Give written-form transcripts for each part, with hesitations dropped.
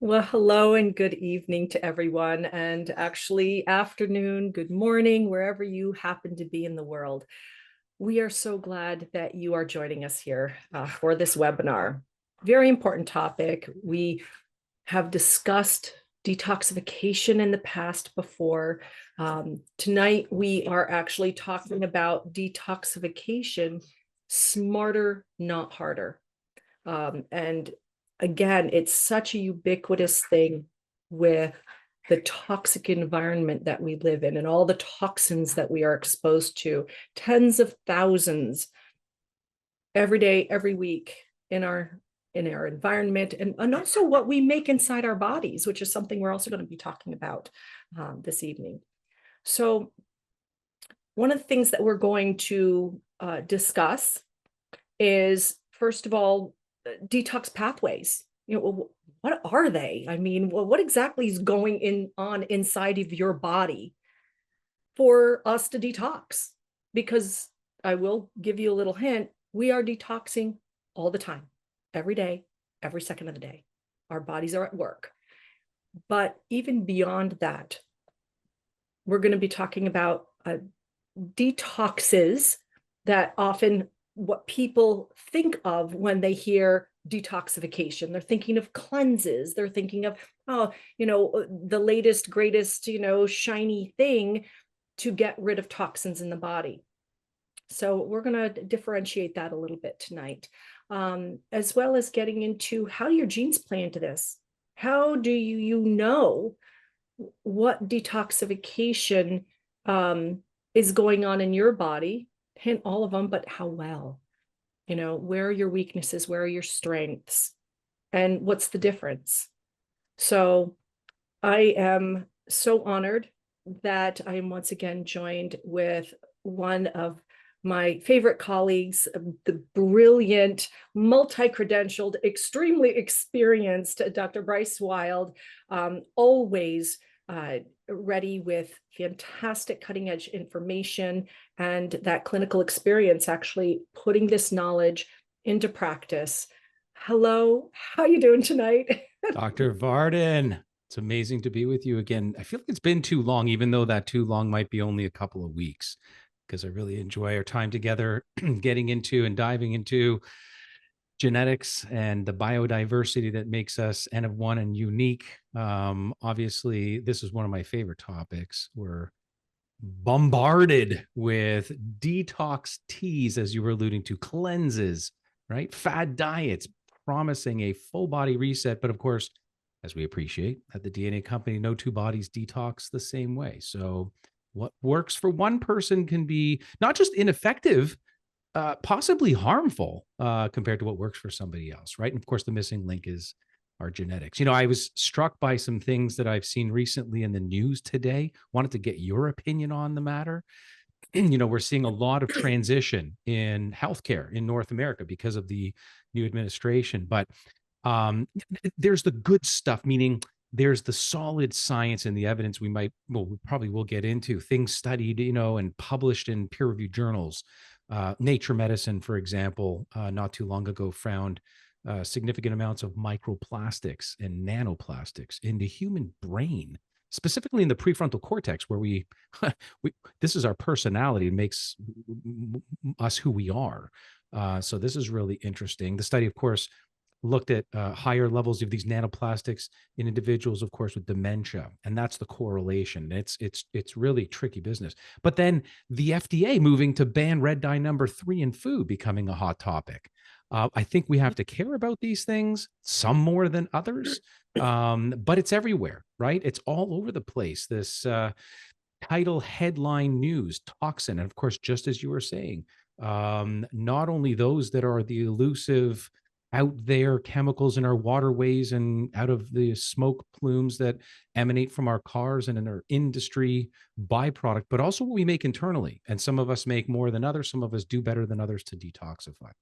Well, hello and good evening to everyone, and actually afternoon, good morning, wherever you happen to be in the world. We are so glad that you are joining us here for this webinar. Very important topic. We have discussed detoxification in the past before. Tonight, we are actually talking about detoxification, smarter, not harder. And again, it's such a ubiquitous thing with the toxic environment that we live in and all the toxins that we are exposed to, tens of thousands every day, every week in our environment, and also what we make inside our bodies, which is something we're also going to be talking about this evening. So one of the things that we're going to discuss is, first of all, detox pathways. What are they? I mean, what exactly is going on inside of your body for us to detox? Because I will give you a little hint, we are detoxing all the time, every day, every second of the day. Our bodies are at work. But even beyond that, we're going to be talking about detoxes that often what people think of when they hear detoxification. They're thinking of cleanses. They're thinking of, the latest, greatest, shiny thing to get rid of toxins in the body. So we're going to differentiate that a little bit tonight, as well as getting into how do your genes play into this? How do you know what detoxification is going on in your body? Hint all of them, but how well? Where are your weaknesses? Where are your strengths? And what's the difference? So I am so honored that I am once again joined with one of my favorite colleagues, the brilliant, multi-credentialed, extremely experienced Dr. Bryce Wild, always ready with fantastic cutting edge information and that clinical experience, actually putting this knowledge into practice. Hello, how are you doing tonight? Dr. Varden, it's amazing to be with you again. I feel like it's been too long, even though that too long might be only a couple of weeks, because I really enjoy our time together, getting into and diving into genetics and the biodiversity that makes us N of one and unique. Obviously, this is one of my favorite topics. We're bombarded with detox teas, as you were alluding to, cleanses, right? Fad diets promising a full body reset. But of course, as we appreciate at the DNA company, no two bodies detox the same way. So what works for one person can be not just ineffective, possibly harmful compared to what works for somebody else, right? And of course, the missing link is our genetics. I was struck by some things that I've seen recently in the news today. Wanted to get your opinion on the matter. We're seeing a lot of transition in healthcare in North America because of the new administration. But there's the good stuff, meaning there's the solid science and the evidence we probably will get into, things studied, and published in peer-reviewed journals. Nature Medicine, for example, not too long ago found significant amounts of microplastics and nanoplastics in the human brain, specifically in the prefrontal cortex, where we this is our personality. It makes us who we are. So this is really interesting. The study, of course, looked at higher levels of these nanoplastics in individuals, of course, with dementia, and that's the correlation. It's really tricky business. But then the FDA moving to ban red dye number 3 in food, becoming a hot topic. I think we have to care about these things, some more than others, but it's everywhere, right? It's all over the place. This title headline news, Toxin, and of course, just as you were saying, not only those that are the elusive out there chemicals in our waterways and out of the smoke plumes that emanate from our cars and in our industry byproduct, but also what we make internally. And some of us make more than others. Some of us do better than others to detoxify.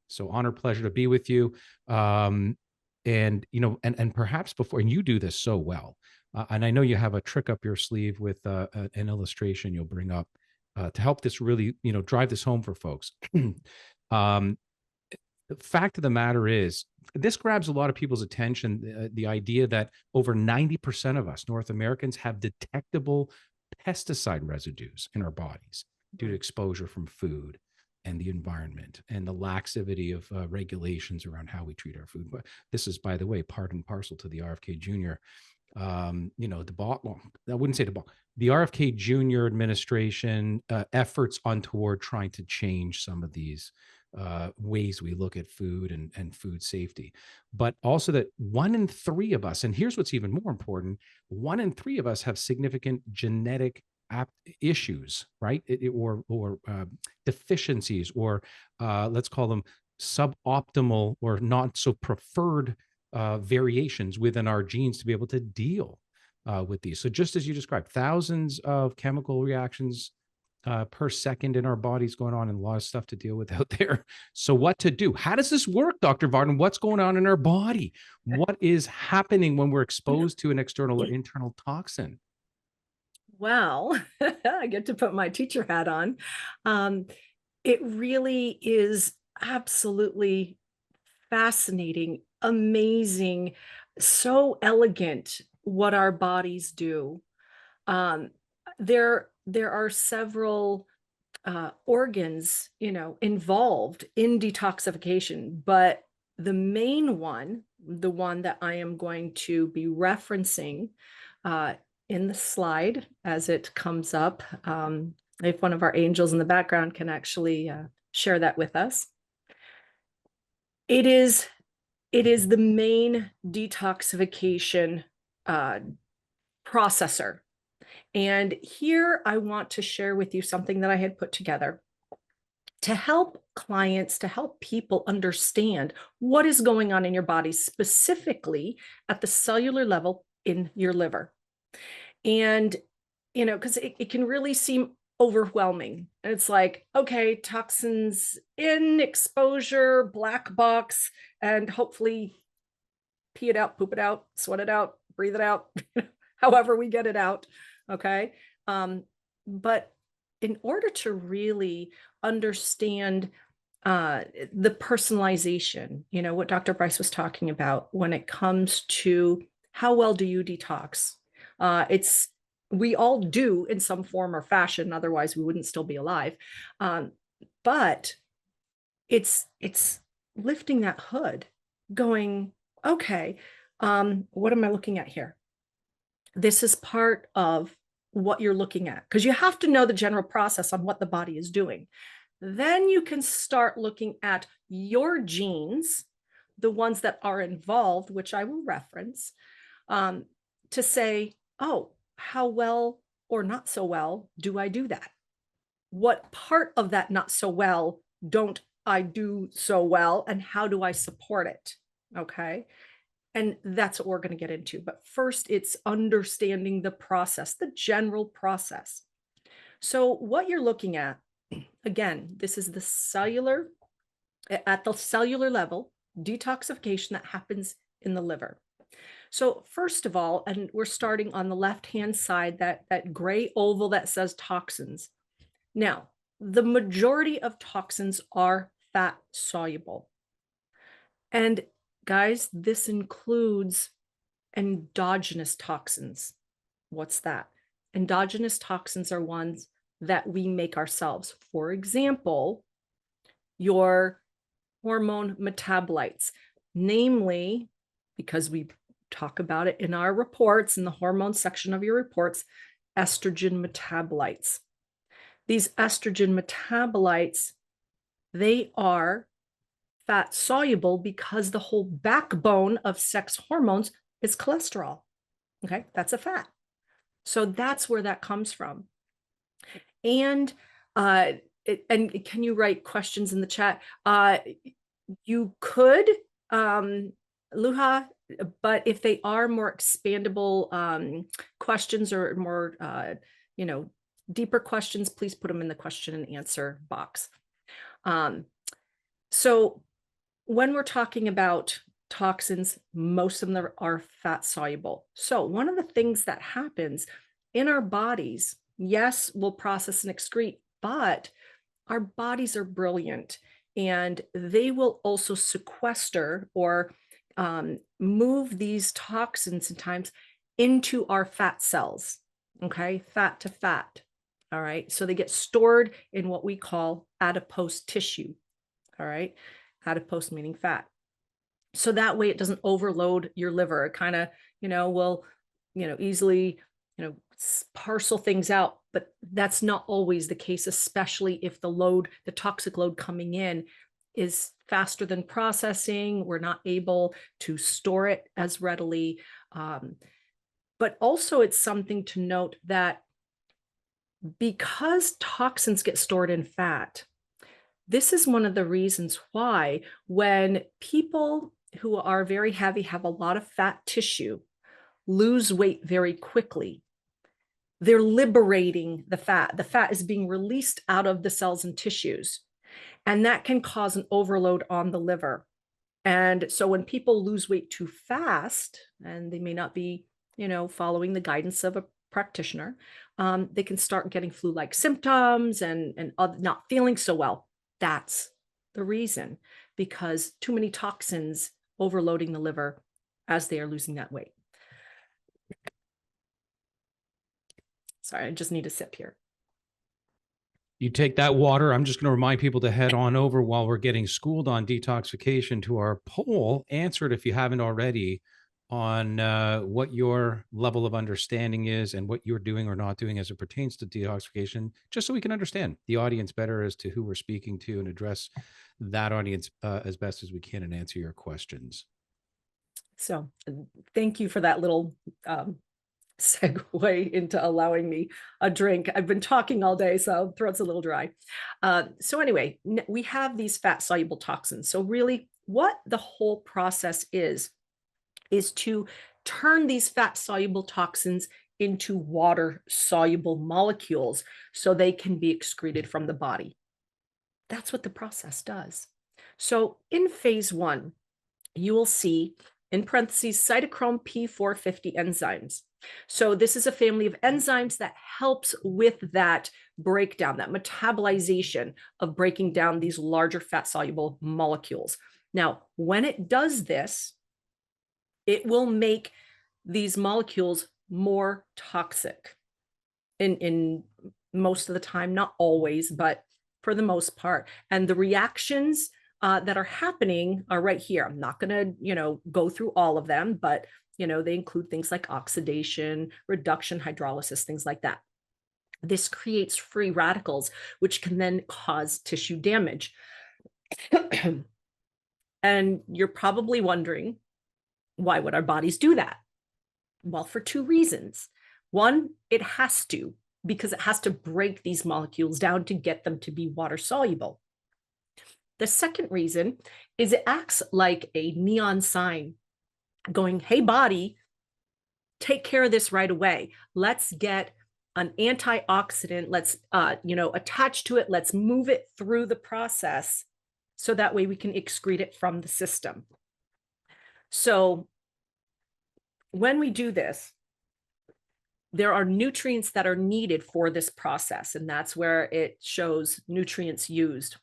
So honor, pleasure to be with you. And perhaps before, and you do this so well, and I know you have a trick up your sleeve with an illustration you'll bring up to help this really, drive this home for folks. The fact of the matter is, this grabs a lot of people's attention. The idea that over 90% of us North Americans have detectable pesticide residues in our bodies due to Mhm. exposure from food and the environment and the laxity of regulations around how we treat our food. But this is, by the way, part and parcel to the RFK Jr. Well, I wouldn't say the RFK Jr. administration efforts on toward trying to change some of these ways we look at food and food safety, but also that 1 in 3 of us, and here's what's even more important, 1 in 3 of us have significant genetic issues, right? Or deficiencies, or let's call them suboptimal or not so preferred variations within our genes to be able to deal with these. So just as you described, thousands of chemical reactions per second in our bodies going on, and a lot of stuff to deal with out there. So what to do? How does this work, Dr. Varden? What's going on in our body? What is happening when we're exposed to an external or internal toxin? Well, I get to put my teacher hat on. Um, it really is absolutely fascinating, amazing, so elegant what our bodies do. Um, there are several organs, involved in detoxification, but the main one, the one that I am going to be referencing uh, in the slide as it comes up, if one of our angels in the background can actually share that with us, it is the main detoxification uh, processor. And here I want to share with you something that I had put together to help clients, to help people understand what is going on in your body, specifically at the cellular level in your liver. And, because it can really seem overwhelming. And it's like, okay, toxins in, exposure, black box, and hopefully pee it out, poop it out, sweat it out, breathe it out, however we get it out. Okay. But in order to really understand the personalization, what Dr. Bryce was talking about when it comes to how well do you detox? It's We all do in some form or fashion, otherwise we wouldn't still be alive. But it's lifting that hood, going, okay, what am I looking at here? This is part of what you're looking at, because you have to know the general process on what the body is doing. Then you can start looking at your genes, the ones that are involved, which I will reference, to say, oh, how well or not so well do I do that? What part of that not so well don't I do so well? And how do I support it? Okay. And that's what we're going to get into. But first, it's understanding the process, the general process. So, what you're looking at, again, this is at the cellular level, detoxification that happens in the liver. So, first of all, and we're starting on the left-hand side, that gray oval that says toxins. Now, the majority of toxins are fat soluble. And guys, this includes endogenous toxins. What's that? Endogenous toxins are ones that we make ourselves. For example, your hormone metabolites, namely, because we talk about it in our reports, in the hormone section of your reports, estrogen metabolites. These estrogen metabolites, they are fat soluble because the whole backbone of sex hormones is cholesterol. Okay, that's a fat. So that's where that comes from. And and can you write questions in the chat? You could, Luha, but if they are more expandable questions or more, deeper questions, please put them in the question and answer box. So when we're talking about toxins, most of them are fat soluble. So one of the things that happens in our bodies, yes, we'll process and excrete, but our bodies are brilliant. and they will also sequester or move these toxins sometimes into our fat cells, okay, fat to fat. All right, so they get stored in what we call adipose tissue. All right, adipose meaning fat. So that way it doesn't overload your liver. It kind of, will, easily, parcel things out, but that's not always the case, especially if the toxic load coming in is faster than processing. We're not able to store it as readily. But also it's something to note that because toxins get stored in fat, this is one of the reasons why when people who are very heavy, have a lot of fat tissue, lose weight very quickly, they're liberating the fat. The fat is being released out of the cells and tissues, and that can cause an overload on the liver. And so when people lose weight too fast, and they may not be, following the guidance of a practitioner, they can start getting flu-like symptoms and not feeling so well. That's the reason, because too many toxins overloading the liver as they are losing that weight. Sorry, I just need a sip here. You take that water. I'm just going to remind people to head on over while we're getting schooled on detoxification to our poll. Answer it if you haven't already on what your level of understanding is and what you're doing or not doing as it pertains to detoxification, just so we can understand the audience better as to who we're speaking to and address that audience as best as we can and answer your questions. So thank you for that little segue into allowing me a drink. I've been talking all day, so throat's a little dry. So anyway, we have these fat soluble toxins. So really what the whole process is to turn these fat soluble toxins into water soluble molecules so they can be excreted from the body. That's what the process does. So in phase 1, you will see in parentheses cytochrome P450 enzymes. So this is a family of enzymes that helps with that breakdown, that metabolization of breaking down these larger fat soluble molecules. Now, when it does this, it will make these molecules more toxic in most of the time, not always, but for the most part. And the reactions that are happening are right here. I'm not going to, go through all of them, but, they include things like oxidation, reduction, hydrolysis, things like that. This creates free radicals, which can then cause tissue damage. And you're probably wondering, why would our bodies do that? Well, for 2 reasons. One, it has to, because it has to break these molecules down to get them to be water soluble. The second reason is it acts like a neon sign going, hey, body, take care of this right away. Let's get an antioxidant. Let's, attach to it. Let's move it through the process so that way we can excrete it from the system. So when we do this, there are nutrients that are needed for this process, and that's where it shows nutrients used.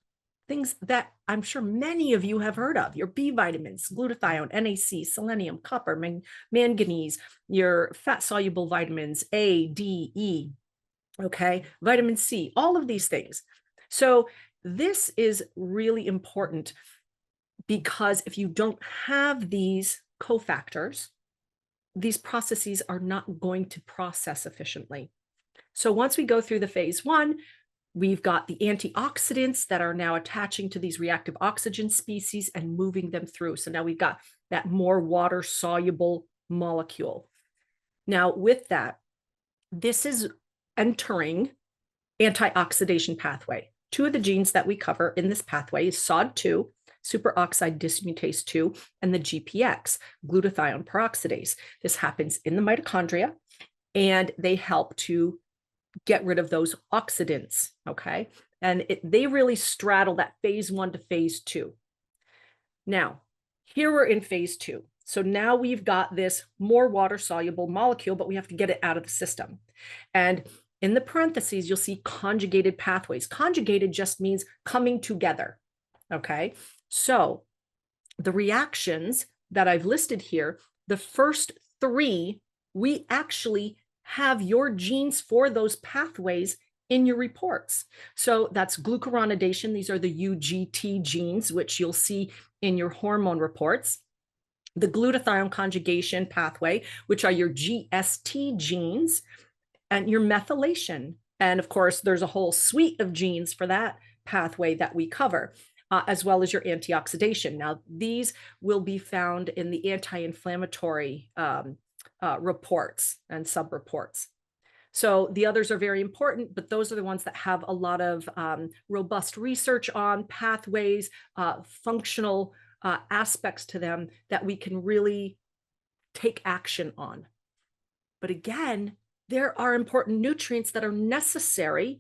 Things that I'm sure many of you have heard of: your B vitamins, glutathione, NAC, selenium, copper, manganese, your fat soluble vitamins, A, D, E, okay, vitamin C, all of these things. So this is really important, because if you don't have these cofactors, these processes are not going to process efficiently. So once we go through the phase 1, we've got the antioxidants that are now attaching to these reactive oxygen species and moving them through. So now we've got that more water soluble molecule. Now with that, this is entering antioxidation pathway. 2 of the genes that we cover in this pathway is SOD2, superoxide dismutase 2, and the GPX, glutathione peroxidase. This happens in the mitochondria, and they help to get rid of those oxidants, okay? And they really straddle that phase 1 to phase 2. Now, here we're in phase 2. So now we've got this more water-soluble molecule, but we have to get it out of the system. And in the parentheses, you'll see conjugated pathways. Conjugated just means coming together. Okay. So the reactions that I've listed here, the first three, we actually have your genes for those pathways in your reports. So that's glucuronidation. These are the UGT genes, which you'll see in your hormone reports. The glutathione conjugation pathway, which are your GST genes, and your methylation. And of course, there's a whole suite of genes for that pathway that we cover, as well as your antioxidation. Now, these will be found in the anti-inflammatory reports and sub-reports. So the others are very important, but those are the ones that have a lot of robust research on pathways, functional aspects to them that we can really take action on. But again, there are important nutrients that are necessary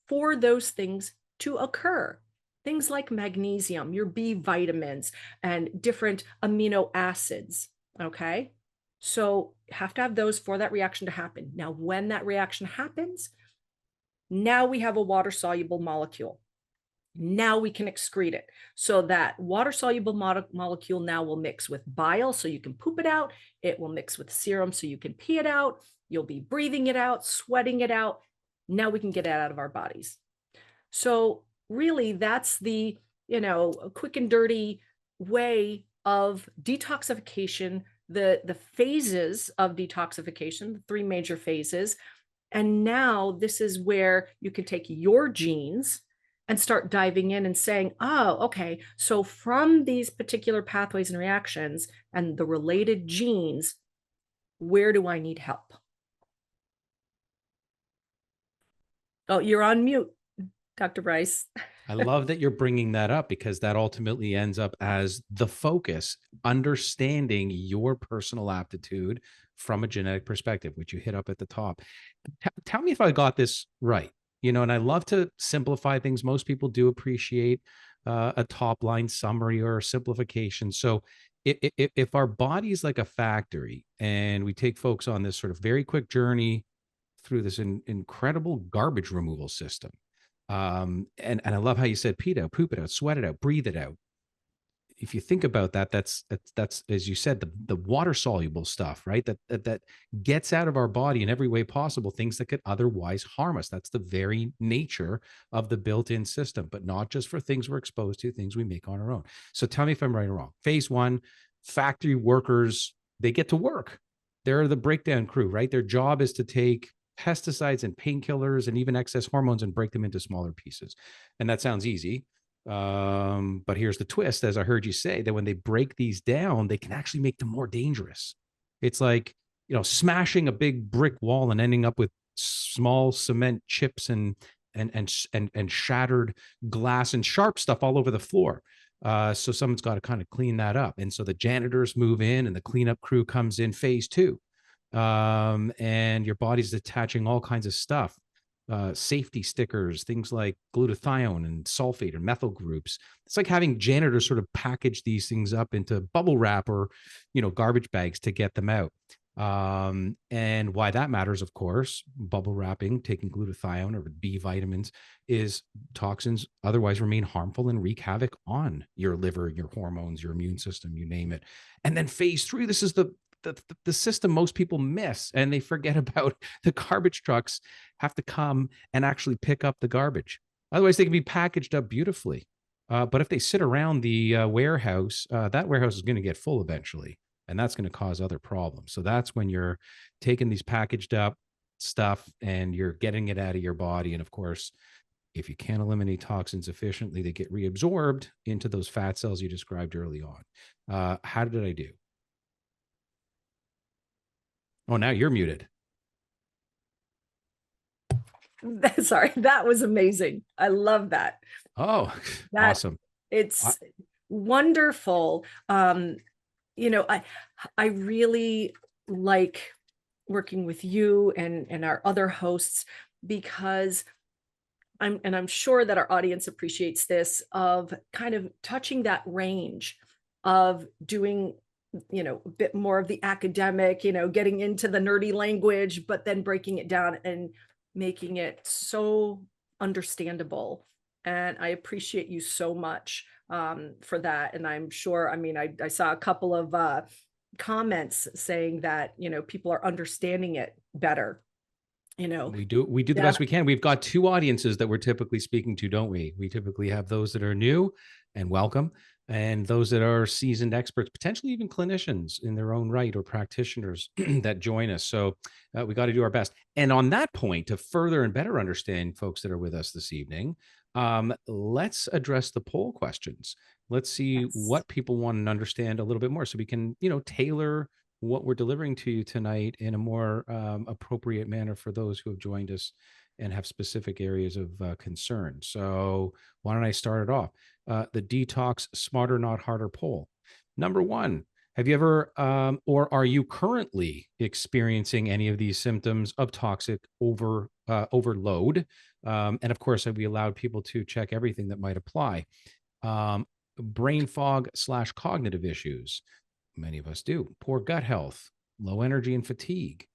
for those things to occur. Things like magnesium, your B vitamins, and different amino acids, okay? So have to have those for that reaction to happen. Now, when that reaction happens, now we have a water-soluble molecule. Now we can excrete it. So that water-soluble molecule now will mix with bile so you can poop it out. It will mix with serum so you can pee it out. You'll be breathing it out, sweating it out. Now we can get it out of our bodies. So really that's the, quick and dirty way of detoxification, the phases of detoxification, the three major phases. And now this is where you can take your genes and start diving in and saying, oh, okay, so from these particular pathways and reactions and the related genes, where do I need help? Oh, you're on mute, Dr. Bryce. I love that you're bringing that up because that ultimately ends up as the focus, understanding your personal aptitude from a genetic perspective, which you hit up at the top. Tell me if I got this right. And I love to simplify things. Most people do appreciate a top line summary or a simplification. So if our body is like a factory and we take folks on this sort of very quick journey through this incredible garbage removal system, and I love how you said pee it out, poop it out, sweat it out, breathe it out. If you think about that, that's as you said, the water soluble stuff, right? That gets out of our body in every way possible, things that could otherwise harm us. That's the very nature of the built-in system, but not just for things we're exposed to, things we make on our own. So tell me if I'm right or wrong. Phase one, factory workers, they get to work. They're the breakdown crew, right? Their job is to take pesticides and painkillers and even excess hormones and break them into smaller pieces. And that sounds easy. But here's the twist, as I heard you say, that when they break these down, they can actually make them more dangerous. It's like, smashing a big brick wall and ending up with small cement chips and shattered glass and sharp stuff all over the floor. So someone's got to kind of clean that up. And so the janitors move in and the cleanup crew comes in phase two. And your body's attaching all kinds of stuff, safety stickers, things like glutathione and sulfate or methyl groups. It's like having janitors sort of package these things up into bubble wrap or, garbage bags to get them out. And why that matters, of course, bubble wrapping, taking glutathione or B vitamins, is toxins otherwise remain harmful and wreak havoc on your liver, your hormones, your immune system, you name it. And then phase three, this is the system most people miss, and they forget about. The garbage trucks have to come and actually pick up the garbage. Otherwise, they can be packaged up beautifully. But if they sit around the warehouse, that warehouse is going to get full eventually, and that's going to cause other problems. So that's when you're taking these packaged up stuff and you're getting it out of your body. And of course, if you can't eliminate toxins efficiently, they get reabsorbed into those fat cells you described early on. How did I do? Oh, now you're muted. Sorry, that was amazing. I love that. Oh, awesome. It's wonderful. I really like working with you and our other hosts because I'm sure that our audience appreciates this, of kind of touching that range of doing a bit more of the academic, getting into the nerdy language, but then breaking it down and making it so understandable And I appreciate you so much for that. And I'm sure, I mean, I saw a couple of comments saying that, people are understanding it better, you know. We do the best we can. We've got two audiences that we're typically speaking to, don't we? We typically have those that are new and welcome, and those that are seasoned experts, potentially even clinicians in their own right, or practitioners that join us. So we got to do our best. And on that point, to further and better understand folks that are with us this evening, let's address the poll questions. Let's see Yes. what people want to understand a little bit more, so we can, tailor what we're delivering to you tonight in a more appropriate manner for those who have joined us and have specific areas of concern. So why don't I start it off? The Detox Smarter Not Harder poll. Number one, have you ever or are you currently experiencing any of these symptoms of toxic overload? And of course, we allowed people to check everything that might apply. Um, Brain fog / cognitive issues. Many of us do. Poor gut health, low energy and fatigue,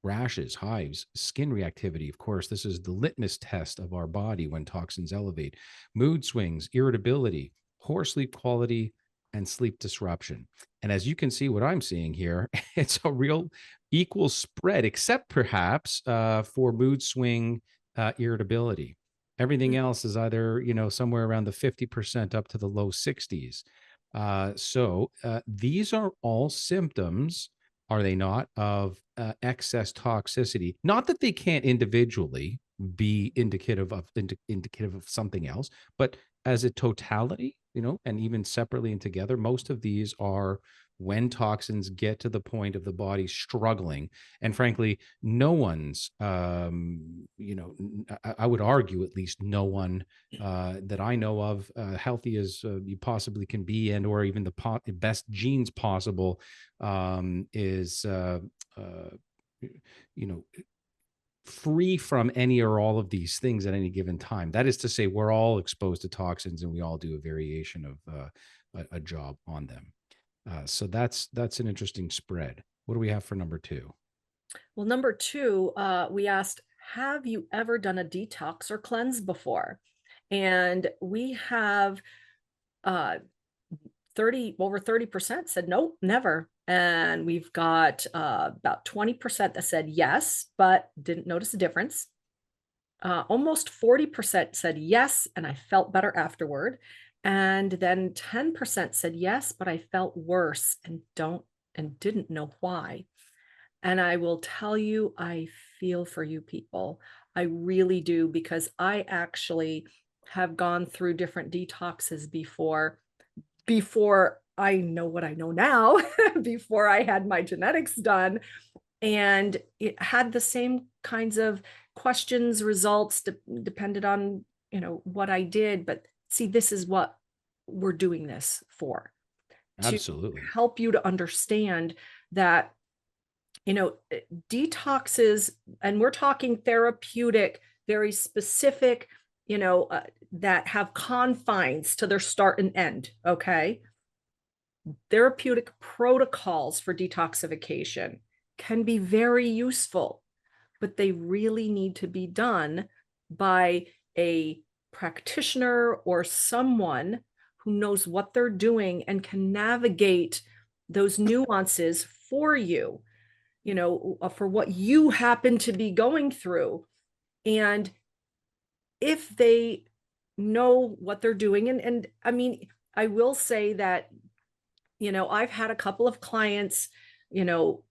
rashes, hives, skin reactivity. Of course, this is the litmus test of our body when toxins elevate. Mood swings, irritability, poor sleep quality, and sleep disruption. And as you can see, what I'm seeing here, it's a real equal spread, except perhaps for mood swing, irritability. Everything else is either, somewhere around the 50% up to the low 60s. So these are all symptoms, are they not, of excess toxicity? Not that they can't individually be indicative of something else, but as a totality, and even separately and together, most of these are when toxins get to the point of the body struggling. And frankly, no one's, I would argue at least no one that I know of, healthy as you possibly can be, and or even the best genes possible, is you know free from any or all of these things at any given time. That is to say, we're all exposed to toxins, and we all do a variation of a job on them. So that's an interesting spread. What do we have for number two? Well, number two, we asked, have you ever done a detox or cleanse before? And we have uh, 30% said nope, never. And we've got about 20% that said yes, but didn't notice a difference. Almost 40% said yes, and I felt better afterward. And then 10% said yes, but I felt worse and didn't know why. And I will tell you, I feel for you people. I really do, because I actually have gone through different detoxes before I know what I know now, before I had my genetics done. And it had the same kinds of questions, results, depended on, what I did. But see, this is what we're doing this for, to Absolutely. help you to understand that, detoxes, and we're talking therapeutic, very specific, that have confines to their start and end. Okay. Therapeutic protocols for detoxification can be very useful, but they really need to be done by a practitioner or someone who knows what they're doing and can navigate those nuances for you, for what you happen to be going through. And if they know what they're doing, and I mean, I will say that, I've had a couple of clients,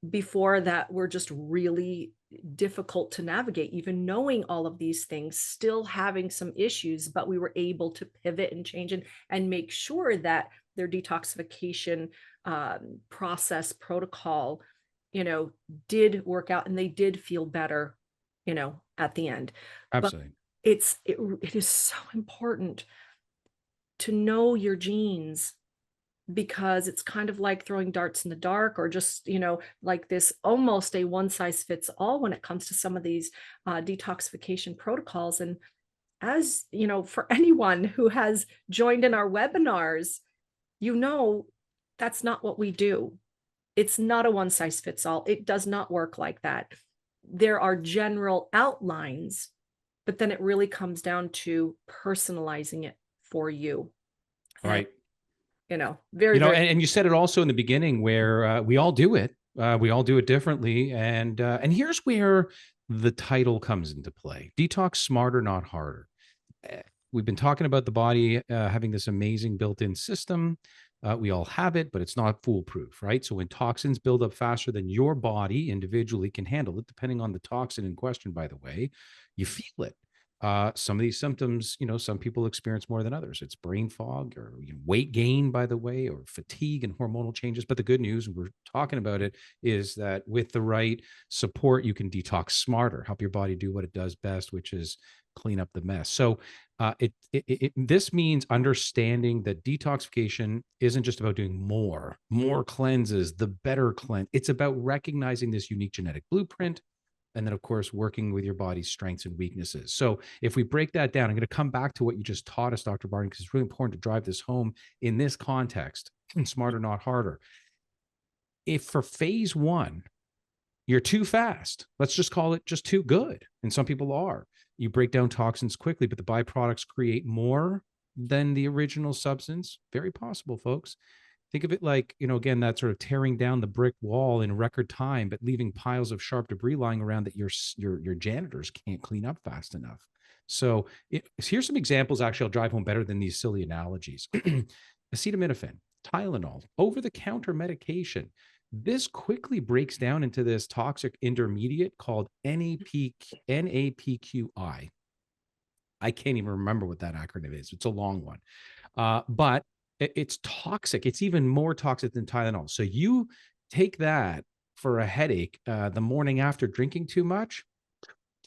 before, that were just really difficult to navigate, even knowing all of these things, still having some issues, but we were able to pivot and change and make sure that their detoxification process protocol, did work out, and they did feel better, at the end. But Absolutely. it is so important to know your genes, because it's kind of like throwing darts in the dark, or just, like this almost a one size fits all when it comes to some of these detoxification protocols. And as for anyone who has joined in our webinars, that's not what we do. It's not a one size fits all. It does not work like that. There are general outlines, but then it really comes down to personalizing it for you. And, Right. very, very. And you said it also in the beginning where we all do it. We all do it differently. And here's where the title comes into play. Detox smarter, not harder. Eh, We've been talking about the body having this amazing built-in system. We all have it, but it's not foolproof, right? So when toxins build up faster than your body individually can handle it, depending on the toxin in question, by the way, you feel it. Some of these symptoms, some people experience more than others. It's brain fog or weight gain, by the way, or fatigue and hormonal changes. But the good news, and we're talking about it, is that with the right support, you can detox smarter, help your body do what it does best, which is clean up the mess. So this means understanding that detoxification isn't just about doing more cleanses, the better cleanse. It's about recognizing this unique genetic blueprint, and then of course working with your body's strengths and weaknesses. So if we break that down, I'm going to come back to what you just taught us, Dr. Barton, because it's really important to drive this home in this context. Smarter, not harder. If for phase one you're too fast, let's just call it just too good, and some people are, you break down toxins quickly, but the byproducts create more than the original substance. Very possible, folks. Think of it like, again, that sort of tearing down the brick wall in record time, but leaving piles of sharp debris lying around that your janitors can't clean up fast enough. So here's some examples. Actually, I'll drive home better than these silly analogies. Acetaminophen, Tylenol, over-the-counter medication. This quickly breaks down into this toxic intermediate called NAPQI. I can't even remember what that acronym is. It's a long one. But it's toxic. It's even more toxic than Tylenol. So you take that for a headache the morning after drinking too much,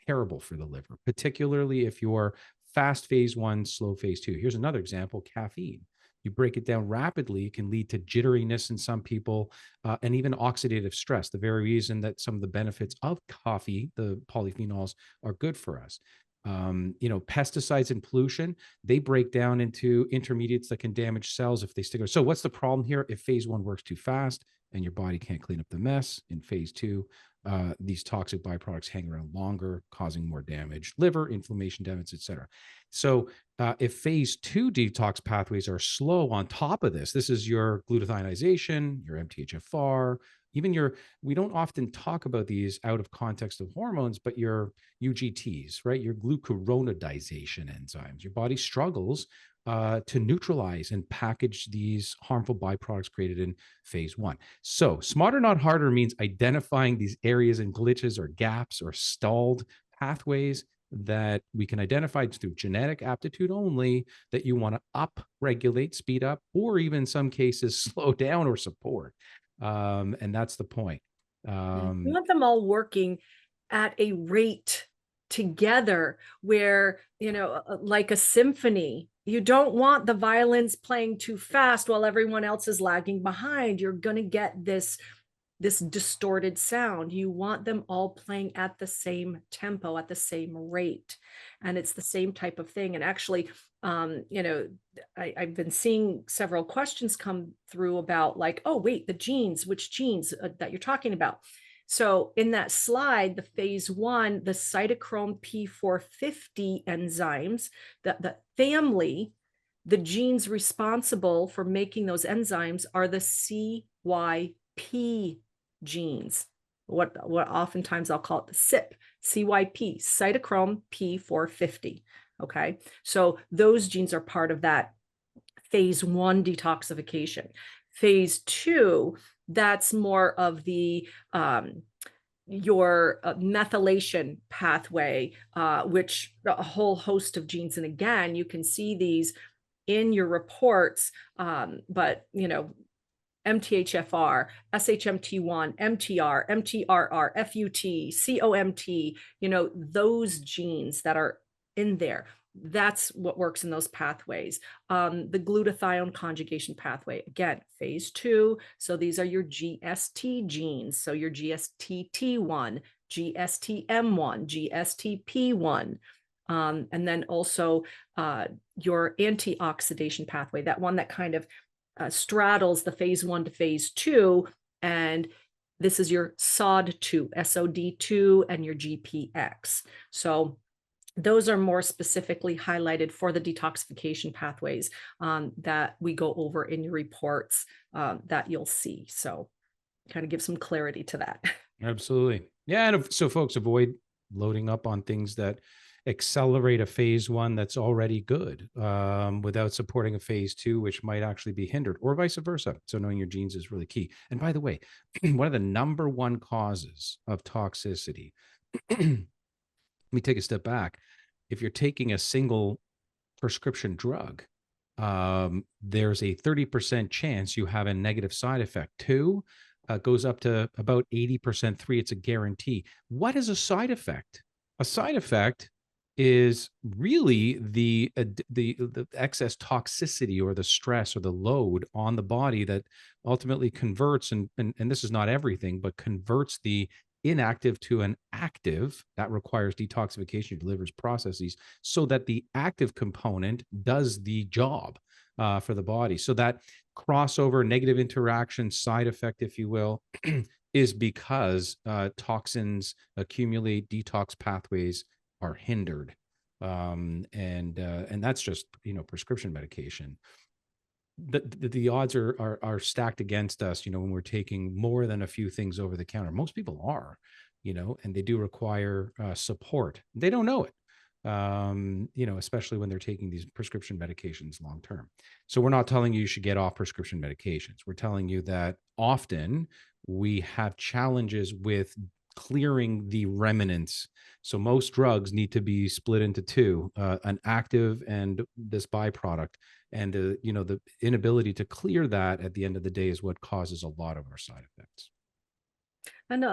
terrible for the liver, particularly if you're fast phase one, slow phase two. Here's another example, caffeine. You break it down rapidly, it can lead to jitteriness in some people and even oxidative stress, the very reason that some of the benefits of coffee, the polyphenols, are good for us. Pesticides and pollution, they break down into intermediates that can damage cells if they stick. So what's the problem here? If phase one works too fast and your body can't clean up the mess, in phase two, these toxic byproducts hang around longer, causing more damage, liver inflammation, damage, etc. So if phase two detox pathways are slow on top of this, this is your glutathionization, your MTHFR, even we don't often talk about these out of context of hormones, but your UGTs, right? Your glucuronidization enzymes. Your body struggles to neutralize and package these harmful byproducts created in phase one. So smarter, not harder means identifying these areas and glitches or gaps or stalled pathways that we can identify through genetic aptitude only that you want to up regulate, speed up, or even in some cases slow down or support. And that's the point. You want them all working at a rate together where, like a symphony. You don't want the violins playing too fast while everyone else is lagging behind. You're going to get this distorted sound. You want them all playing at the same tempo, at the same rate. And it's the same type of thing. And actually, I've been seeing several questions come through about like, oh, wait, the genes, which genes that you're talking about. So in that slide, the phase one, the cytochrome P450 enzymes, the family, the genes responsible for making those enzymes are the CYP genes, what oftentimes I'll call it the CYP, cytochrome P450. Okay, so those genes are part of that phase one detoxification. Phase two, that's more of the your methylation pathway, which a whole host of genes. And again, you can see these in your reports, but MTHFR, SHMT1, MTR, MTRR, FUT, COMT, those genes that are in there. That's what works in those pathways. The glutathione conjugation pathway, again, phase two. So these are your GST genes. So your GSTT1, GSTM1, GSTP1. And then also your antioxidation pathway, that one that kind of straddles the phase one to phase two. And this is your SOD2, SOD2, and your GPX. So those are more specifically highlighted for the detoxification pathways that we go over in your reports that you'll see. So kind of give some clarity to that. Absolutely. Yeah. And so folks avoid loading up on things that accelerate a phase one that's already good without supporting a phase two, which might actually be hindered, or vice versa. So knowing your genes is really key. And by the way, one of the number one causes of toxicity, let me take a step back. If you're taking a single prescription drug, there's a 30% chance you have a negative side effect. Two, goes up to about 80%. Three, it's a guarantee. What is a side effect? A side effect is really the excess toxicity or the stress or the load on the body that ultimately converts, and this is not everything, but converts the inactive to an active. That requires detoxification, delivers processes so that the active component does the job for the body. So that crossover negative interaction side effect, if you will, is because toxins accumulate, detox pathways are hindered. And that's just, prescription medication. The odds are stacked against us, when we're taking more than a few things over the counter. Most people are, and they do require support. They don't know it, especially when they're taking these prescription medications long term. So we're not telling you should get off prescription medications. We're telling you that often we have challenges with clearing the remnants. So most drugs need to be split into two, an active and this byproduct. And, the inability to clear that at the end of the day is what causes a lot of our side effects. And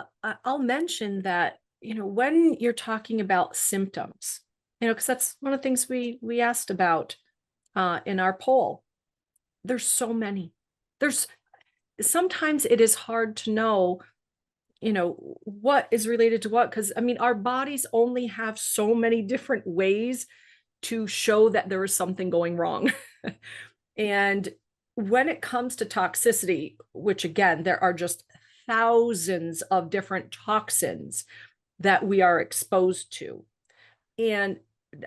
I'll mention that, when you're talking about symptoms, because that's one of the things we asked about in our poll. There's so many. There's sometimes it is hard to know, what is related to what, because our bodies only have so many different ways to show that there is something going wrong. And when it comes to toxicity, which again, there are just thousands of different toxins that we are exposed to. And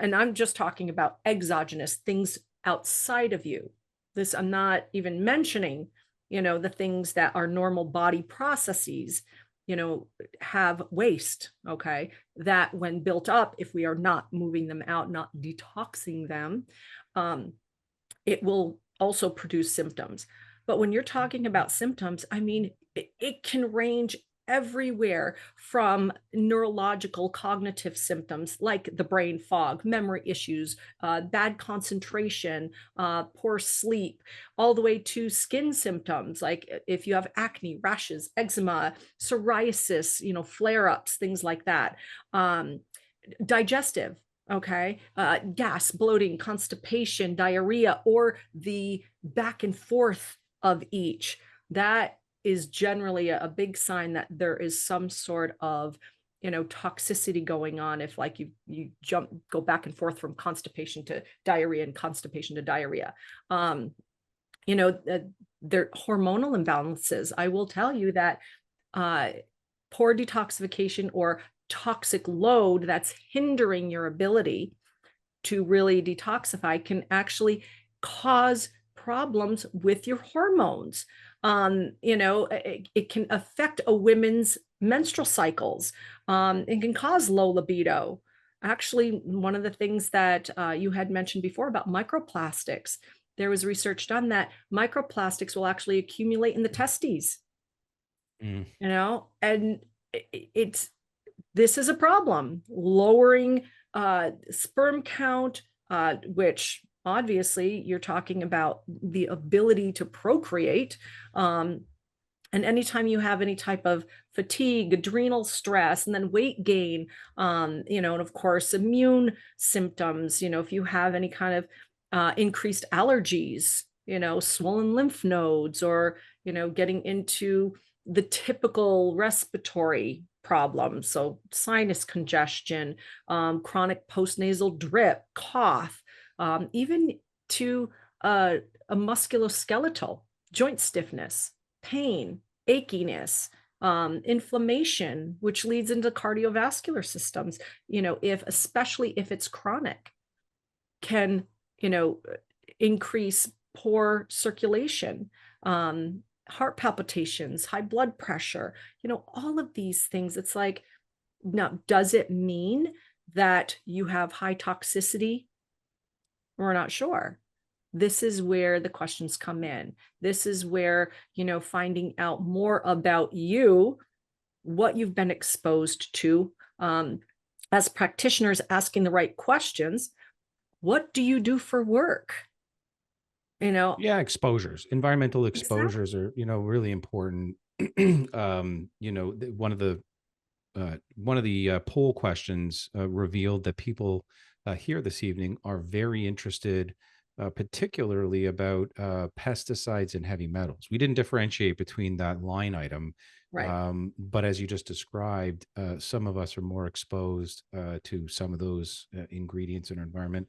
I'm just talking about exogenous things outside of you. This, I'm not even mentioning, the things that are normal body processes, have waste, okay, that when built up, if we are not moving them out, not detoxing them, it will also produce symptoms. But when you're talking about symptoms, it can range everywhere from neurological cognitive symptoms like the brain fog, memory issues, bad concentration, poor sleep, all the way to skin symptoms like if you have acne, rashes, eczema, psoriasis, flare-ups, things like that. Digestive, okay, gas, bloating, constipation, diarrhea, or the back and forth of each. That is generally a big sign that there is some sort of, toxicity going on. If like you go back and forth from constipation to diarrhea and constipation to diarrhea, they're hormonal imbalances. I will tell you that poor detoxification or toxic load that's hindering your ability to really detoxify can actually cause problems with your hormones. It can affect a woman's menstrual cycles. It can cause low libido. Actually, one of the things that you had mentioned before about microplastics, there was research done that microplastics will actually accumulate in the testes, and this is a problem, lowering sperm count, which obviously you're talking about the ability to procreate. And anytime you have any type of fatigue, adrenal stress, and then weight gain, and of course, immune symptoms, if you have any kind of increased allergies, swollen lymph nodes, or, getting into the typical respiratory problems. So sinus congestion, chronic postnasal drip, cough, even to a musculoskeletal joint stiffness, pain, achiness, inflammation, which leads into cardiovascular systems, especially if it's chronic, can, increase poor circulation, heart palpitations, high blood pressure, all of these things. It's like, now, does it mean that you have high toxicity? We're not sure. This is where the questions come in. This is where, finding out more about you, what you've been exposed to, as practitioners, asking the right questions. What do you do for work? Yeah, exposures, environmental Exactly. exposures are, really important. One of the poll questions revealed that people here this evening are very interested, particularly about pesticides and heavy metals. We didn't differentiate between that line item, Right. but as you just described, some of us are more exposed to some of those ingredients in our environment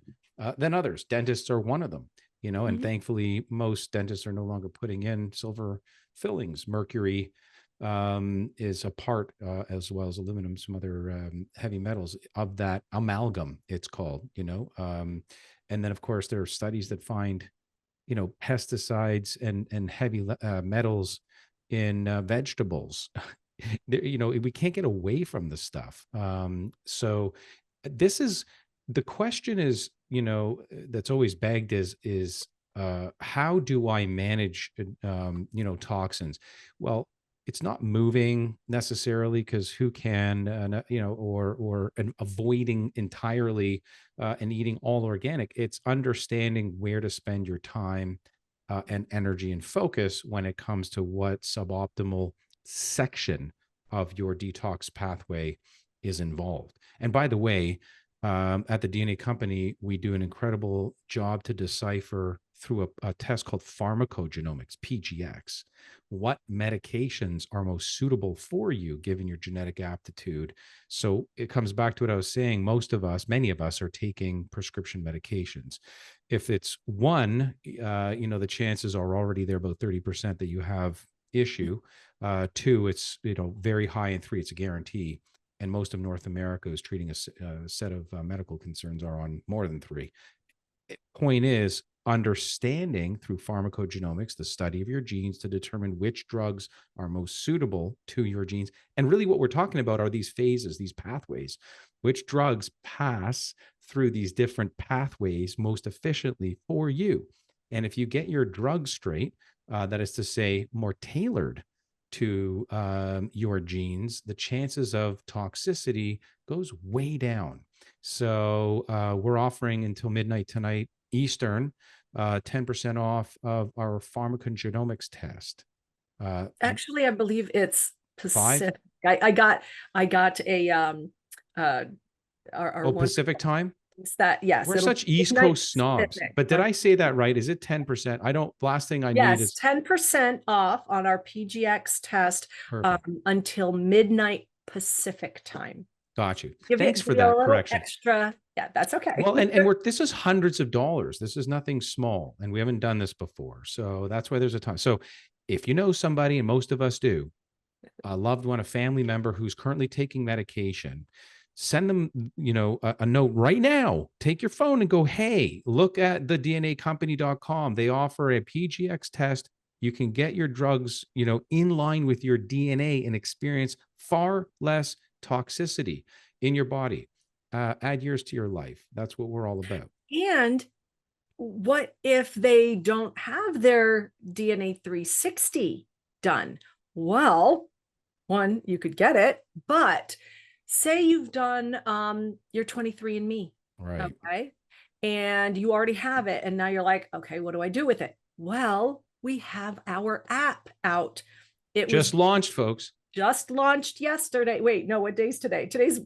than others. Dentists are one of them, and Mhm. thankfully, most dentists are no longer putting in silver fillings. Mercury is a part, as well as aluminum, some other heavy metals of that amalgam, it's called, and then of course there are studies that find, pesticides and heavy metals in vegetables. We can't get away from this stuff. So this is the question is, that's always begged is how do I manage, toxins? Well, it's not moving necessarily, because who can, or avoiding entirely and eating all organic. It's understanding where to spend your time and energy and focus when it comes to what suboptimal section of your detox pathway is involved. And by the way, at the DNA company, we do an incredible job to decipher through a test called pharmacogenomics, PGX, what medications are most suitable for you given your genetic aptitude. So it comes back to what I was saying. Many of us are taking prescription medications. If it's one, the chances are already there, about 30% that you have issue. Two, it's, very high, and three, it's a guarantee. And most of North America is treating a set of medical concerns are on more than three. Point is understanding through pharmacogenomics, the study of your genes, to determine which drugs are most suitable to your genes. And really what we're talking about are these phases, these pathways, which drugs pass through these different pathways most efficiently for you. And if you get your drug straight, that is to say, more tailored to your genes, the chances of toxicity goes way down. So we're offering until midnight tonight Eastern 10% off of our pharmacogenomics test. Actually, I believe it's Five? Pacific. I got a uh our Oh, one Pacific time? is that, yes, We're it'll such be East midnight Coast snobs. Pacific. But did I say that right? Is it 10%? I don't, last thing I need Yes, is 10% off on our PGX test perfect. until midnight Pacific time. Got you. Give Thanks for you a that little correction. extra. Yeah, that's okay. Well, and this is hundreds of dollars. This is nothing small, and we haven't done this before. So that's why there's a ton. So if you know somebody, and most of us do, a loved one, a family member who's currently taking medication, send them, a note right now. Take your phone and go, hey, look at the DNAcompany.com. They offer a PGX test. You can get your drugs, in line with your DNA and experience far less toxicity in your body. Add years to your life. That's what we're all about. And what if they don't have their DNA 360 done? Well, one, you could get it, but say you've done your 23andMe, Right. okay, and you already have it, and now you're like, okay, what do I do with it? Well, we have our app out. It was Just launched, folks. just launched yesterday. Wait, no, what day's today? Today's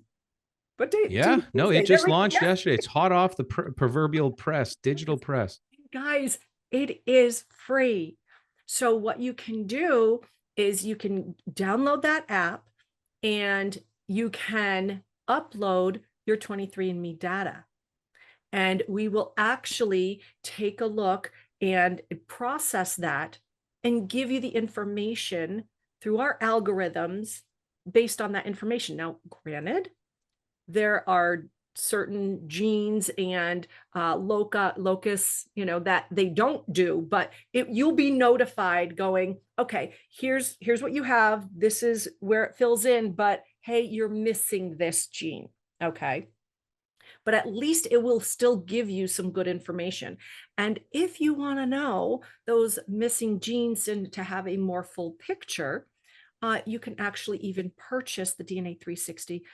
what day? Yeah, no, it Tuesday. There just we go. launched Yes. yesterday. It's hot off the proverbial press, digital press. Guys, it is free. So what you can do is you can download that app and you can upload your 23andMe data. And we will actually take a look and process that and give you the information through our algorithms based on that information. Now, granted, there are certain genes and locus, that they don't do, but you'll be notified going, okay, here's what you have. This is where it fills in, but hey, you're missing this gene. Okay. But at least it will still give you some good information. And if you want to know those missing genes and to have a more full picture, you can actually even purchase the DNA 360,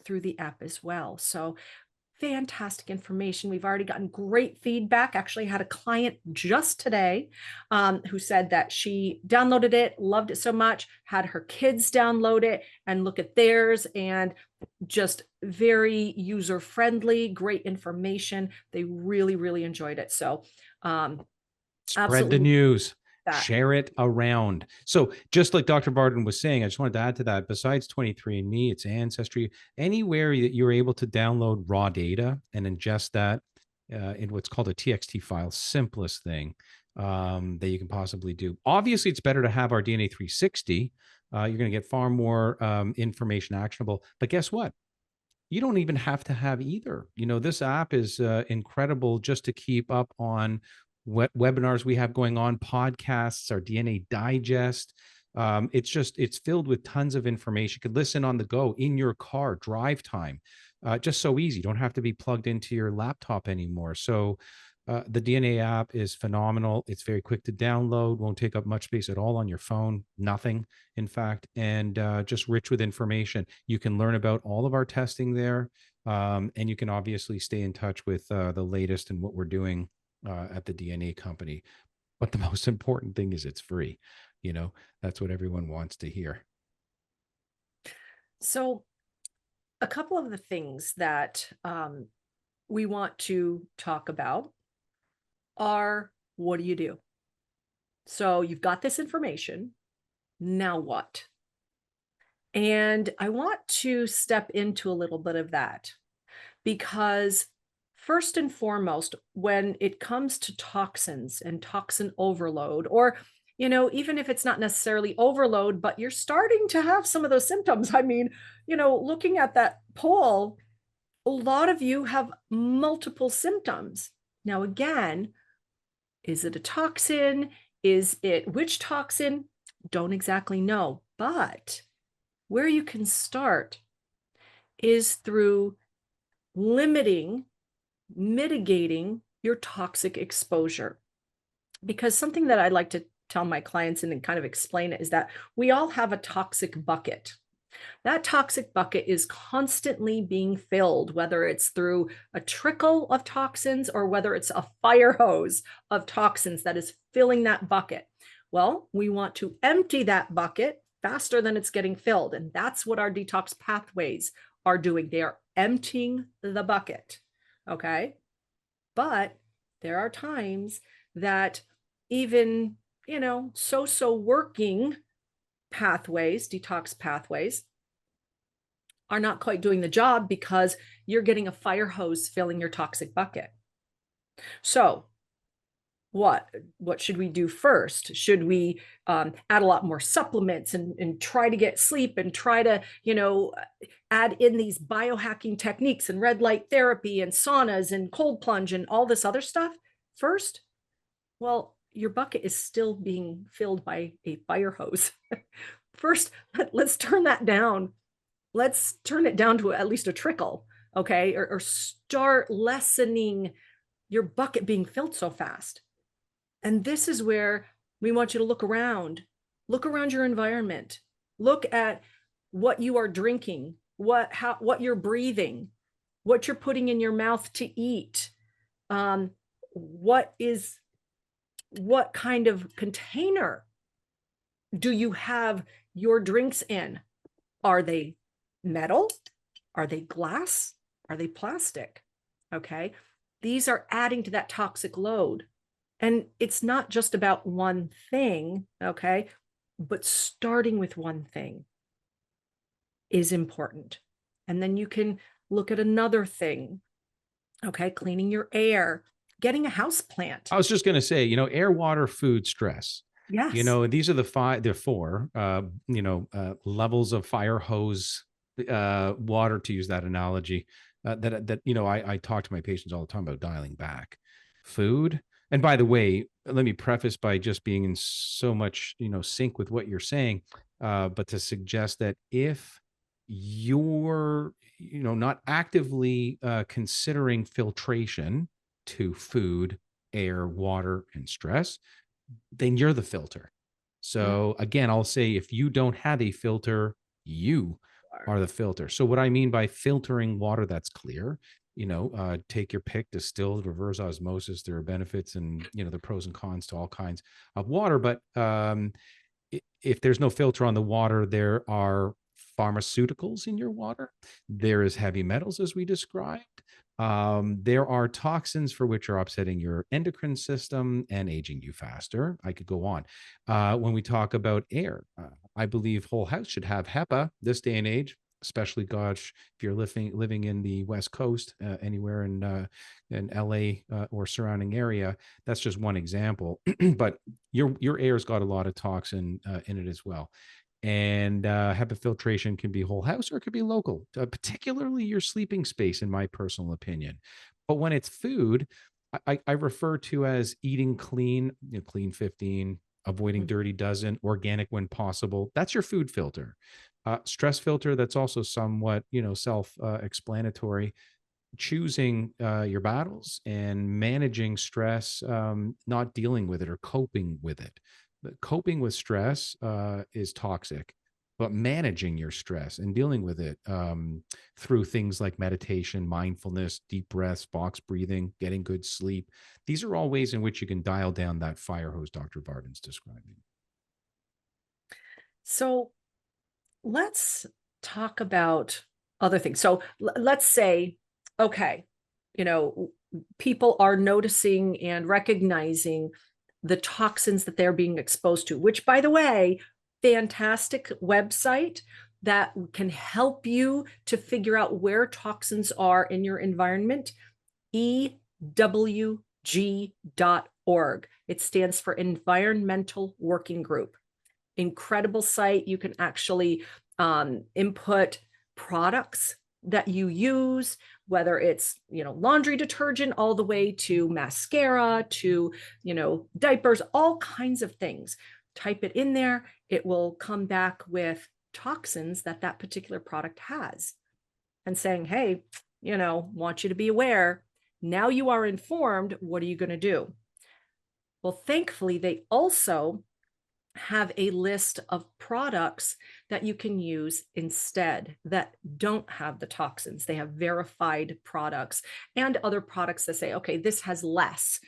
through the app as well. So fantastic information. We've already gotten great feedback. Actually, I had a client just today who said that she downloaded it, loved it so much, had her kids download it and look at theirs, and just very user-friendly, great information. They really, really enjoyed it. So Spread the absolutely news. that. Share it around. So just like Dr. Barden was saying, I just wanted to add to that, besides 23andMe, it's Ancestry, anywhere that you're able to download raw data and ingest that in what's called a TXT file, simplest thing that you can possibly do. Obviously, it's better to have our DNA 360. You're going to get far more information actionable. But guess what? You don't even have to have either. This app is incredible just to keep up on webinars we have going on, podcasts, our DNA digest. It's filled with tons of information. You could listen on the go, in your car, drive time. Just so easy. You don't have to be plugged into your laptop anymore. So the DNA app is phenomenal. It's very quick to download, won't take up much space at all on your phone, nothing, in fact, and just rich with information. You can learn about all of our testing there, and you can obviously stay in touch with the latest and what we're doing at the DNA company. But the most important thing is it's free. That's what everyone wants to hear. So a couple of the things that we want to talk about are, what do you do? So you've got this information. Now what? And I want to step into a little bit of that, because first and foremost, when it comes to toxins and toxin overload, or, even if it's not necessarily overload, but you're starting to have some of those symptoms. I mean, looking at that poll, a lot of you have multiple symptoms. Now, again, is it a toxin? Is it which toxin? Don't exactly know. But where you can start is through mitigating your toxic exposure. Because something that I like to tell my clients and then kind of explain it is that we all have a toxic bucket. That toxic bucket is constantly being filled, whether it's through a trickle of toxins or whether it's a fire hose of toxins that is filling that bucket. Well, we want to empty that bucket faster than it's getting filled. And that's what our detox pathways are doing. They are emptying the bucket. Okay. But there are times that even, so working pathways, detox pathways, are not quite doing the job because you're getting a fire hose filling your toxic bucket. So what should we do first? Should we add a lot more supplements and try to get sleep and try to, add in these biohacking techniques and red light therapy and saunas and cold plunge and all this other stuff first? Well, your bucket is still being filled by a fire hose. First, let's turn that down. Let's turn it down to at least a trickle, okay? Or start lessening your bucket being filled so fast. And this is where we want you to look around your environment. Look at what you are drinking, what you're breathing, what you're putting in your mouth to eat. What kind of container do you have your drinks in? Are they metal? Are they glass? Are they plastic? Okay. These are adding to that toxic load. And it's not just about one thing, okay? But starting with one thing is important. And then you can look at another thing, okay? Cleaning your air, getting a house plant. I was just going to say, air, water, food, stress. Yes. These are the four, levels of fire hose, water, to use that analogy, I talk to my patients all the time about dialing back food. And by the way, let me preface by just being in so much, sync with what you're saying, but to suggest that if you're, not actively considering filtration to food, air, water, and stress, then you're the filter. Mm, So again, I'll say if you don't have a filter, you are the filter. So what I mean by filtering water that's clear, take your pick, distilled, reverse osmosis. There are benefits and the pros and cons to all kinds of water. But if there's no filter on the water, there are pharmaceuticals in your water. There is heavy metals, as we described. There are toxins for which are upsetting your endocrine system and aging you faster. I could go on. When we talk about air, I believe whole house should have HEPA this day and age, especially, gosh, if you're living in the West Coast, anywhere in LA or surrounding area. That's just one example. But your air's got a lot of toxin in it as well. And HEPA filtration can be whole house or it could be local, particularly your sleeping space, in my personal opinion. But when it's food, I refer to as eating clean, clean 15, avoiding mm. dirty dozen, organic when possible. That's your food filter. Stress filter, that's also somewhat, self-explanatory. Choosing your battles and managing stress, not dealing with it or coping with it. But coping with stress is toxic, but managing your stress and dealing with it through things like meditation, mindfulness, deep breaths, box breathing, getting good sleep. These are all ways in which you can dial down that fire hose Dr. Varden's describing. So let's talk about other things. So let's say, okay, you know, people are noticing and recognizing the toxins that they're being exposed to, which, by the way, fantastic website that can help you to figure out where toxins are in your environment, ewg.org. It stands for Environmental Working Group. Incredible site. You can actually input products that you use, whether it's, laundry detergent, all the way to mascara, to, diapers, all kinds of things. Type it in there. It will come back with toxins that that particular product has and saying, hey, want you to be aware. Now you are informed. What are you going to do? Well, thankfully, they also have a list of products that you can use instead that don't have the toxins. They have verified products and other products that say, okay, this has less,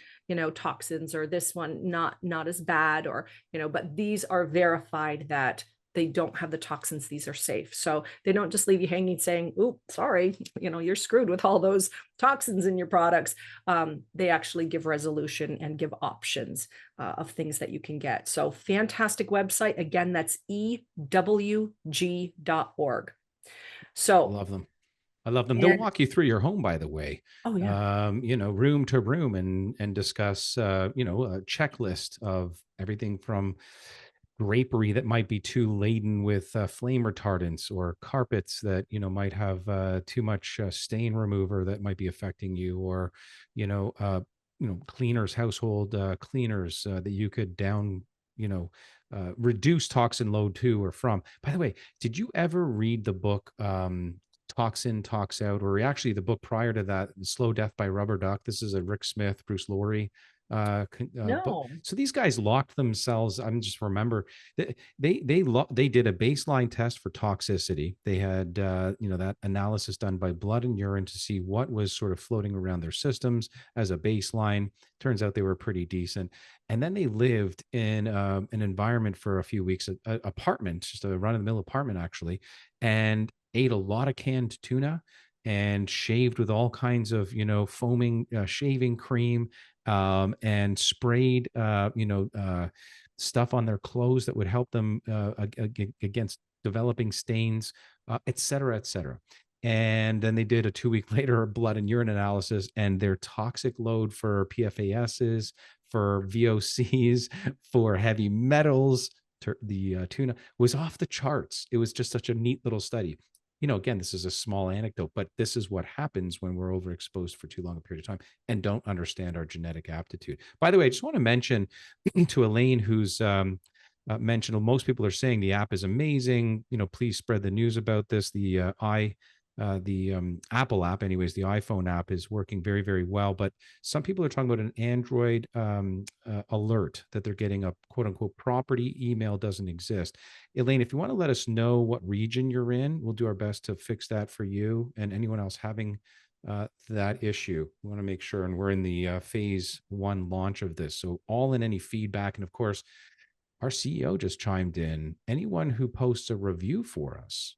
toxins, or this one not as bad, or, but these are verified that they don't have the toxins. These are safe. So they don't just leave you hanging saying, "Ooh, sorry, you're screwed with all those toxins in your products." They actually give resolution and give options of things that you can get. So fantastic website. Again, that's ewg.org. I So, love them. I love them. They'll and walk you through your home, by the way, oh yeah, room to room, and discuss, a checklist of everything from drapery that might be too laden with flame retardants, or carpets that might have too much stain remover that might be affecting you, or cleaners, household cleaners that you could down, reduce toxin load to or from. By the way, did you ever read the book Toxin, Tox Out, or actually the book prior to that, Slow Death by Rubber Duck? This is a Rick Smith, Bruce Laurie book. no, So these guys locked themselves. I'm just remember they did a baseline test for toxicity. They had that analysis done by blood and urine to see what was sort of floating around their systems as a baseline. Turns out they were pretty decent. And then they lived in an environment for a few weeks, a apartment, just a run of the mill apartment actually, and ate a lot of canned tuna and shaved with all kinds of foaming shaving cream, and sprayed stuff on their clothes that would help them against developing stains, et cetera, et cetera. And then they did a 2 week later blood and urine analysis, and their toxic load for PFASs, for VOCs, for heavy metals, the tuna was off the charts. It was just such a neat little study. Again, this is a small anecdote, but this is what happens when we're overexposed for too long a period of time and don't understand our genetic aptitude. By the way, I just want to mention to Elaine, who's mentioned, most people are saying the app is amazing. Please spread the news about this. The Apple app, anyways, the iPhone app is working very, very well. But some people are talking about an Android alert that they're getting a quote unquote property email doesn't exist. Elaine, if you want to let us know what region you're in, we'll do our best to fix that for you and anyone else having that issue. We want to make sure, and we're in the phase 1 launch of this. So all in any feedback. And of course, our CEO just chimed in. Anyone who posts a review for us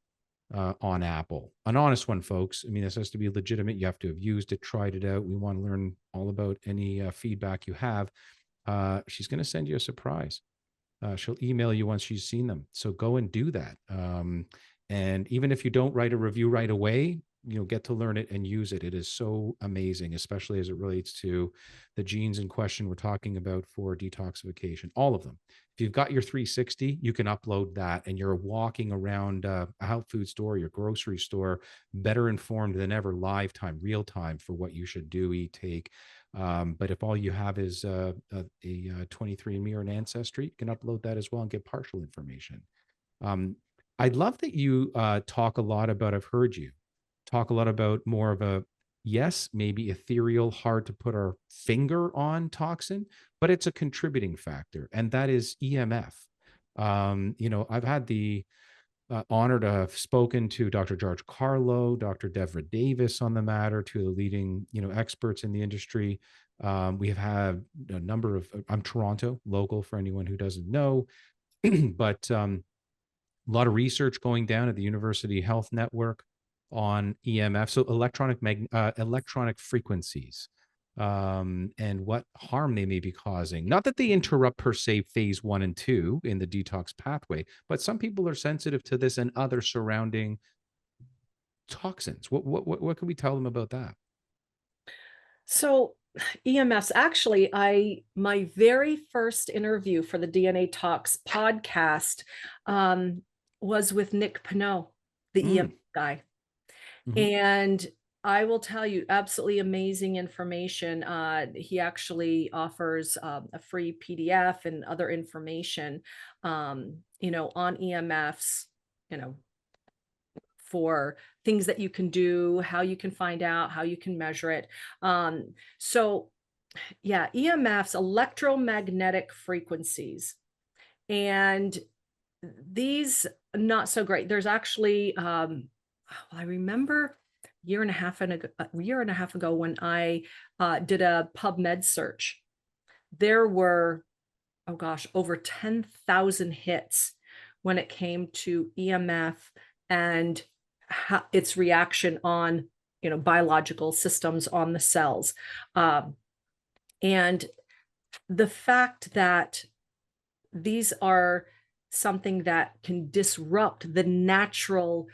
on Apple, an honest one, folks. I mean, this has to be legitimate. You have to have used it, tried it out. We want to learn all about any feedback you have. She's going to send you a surprise. She'll email you once she's seen them. So go and do that. And even if you don't write a review right away, get to learn it and use it. It is so amazing, especially as it relates to the genes in question we're talking about for detoxification, all of them. If you've got your 360, you can upload that and you're walking around a health food store, your grocery store, better informed than ever, live time, real time for what you should do, eat, take. But if all you have is a 23andMe or an Ancestry, you can upload that as well and get partial information. I love that you talk a lot about, I've heard you talk a lot about more of a, yes, maybe ethereal, hard to put our finger on toxin, but it's a contributing factor, and that is EMF. I've had the honor to have spoken to Dr. George Carlo, Dr. Devra Davis on the matter, two of the leading, experts in the industry. We have had a number of, I'm Toronto, local for anyone who doesn't know, but a lot of research going down at the University Health Network on EMF, so electronic frequencies, and what harm they may be causing. Not that they interrupt per se phase 1 and 2 in the detox pathway, but some people are sensitive to this and other surrounding toxins. What can we tell them about that? So EMFs, actually, my very first interview for the DNA Talks podcast was with Nick Pinot, the EMF guy. Mm-hmm. And I will tell you, absolutely amazing information. He actually offers a free PDF and other information, on EMFs, for things that you can do, how you can find out, how you can measure it. So yeah, EMFs, electromagnetic frequencies, and these not so great. There's actually, I remember a year and a half ago when I did a PubMed search, there were, oh gosh, over 10,000 hits when it came to EMF and its reaction on, biological systems on the cells. And the fact that these are something that can disrupt the natural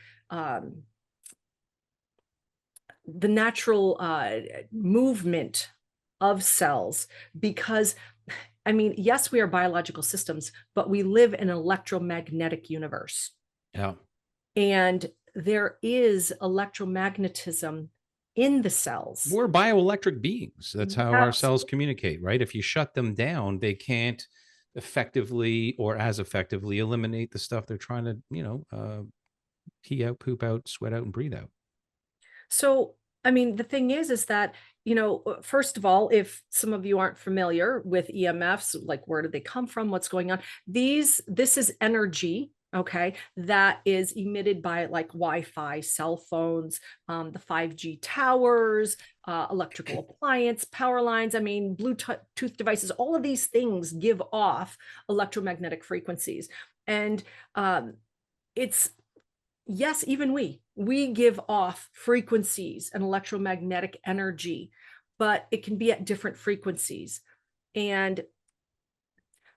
movement of cells, because yes, we are biological systems, but we live in an electromagnetic universe. Yeah. And there is electromagnetism in the cells. We're bioelectric beings. That's how our cells communicate, right? If you shut them down, they can't effectively or as effectively eliminate the stuff they're trying to, pee out, poop out, sweat out, and breathe out. So, the thing is that, first of all, if some of you aren't familiar with EMFs, like where do they come from? What's going on? This is energy, okay, that is emitted by like Wi-Fi, cell phones, the 5G towers, electrical appliance, power lines, Bluetooth devices, all of these things give off electromagnetic frequencies. And yes, even we give off frequencies and electromagnetic energy, but it can be at different frequencies. And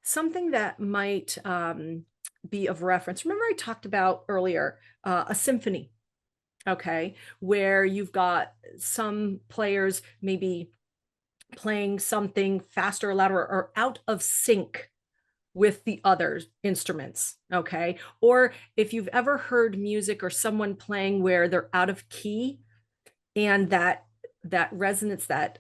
something that might be of reference, remember I talked about earlier, a symphony, okay, where you've got some players maybe playing something faster or louder or out of sync with the other instruments, okay? Or if you've ever heard music or someone playing where they're out of key and that resonance, that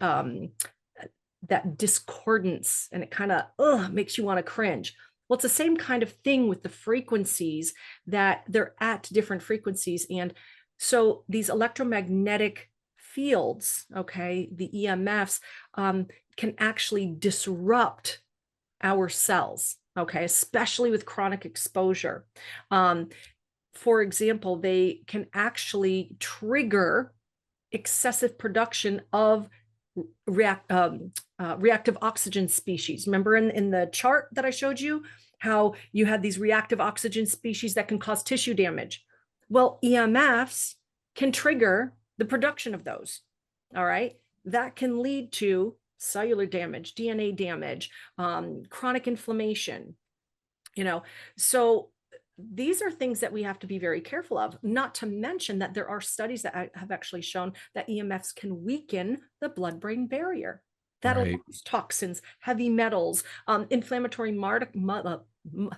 discordance, and it kind of makes you want to cringe. Well, it's the same kind of thing with the frequencies, that they're at different frequencies. And so these electromagnetic fields, okay, the EMFs, can actually disrupt our cells, okay, especially with chronic exposure. Um, for example, they can actually trigger excessive production of reactive oxygen species. Remember in the chart that I showed you, how you had these reactive oxygen species that can cause tissue damage? Well, EMFs can trigger the production of those. All right. That can lead to cellular damage, DNA damage, chronic inflammation, so these are things that we have to be very careful of, not to mention that there are studies that have actually shown that EMFs can weaken the blood-brain barrier. That Right. allows toxins, heavy metals, inflammatory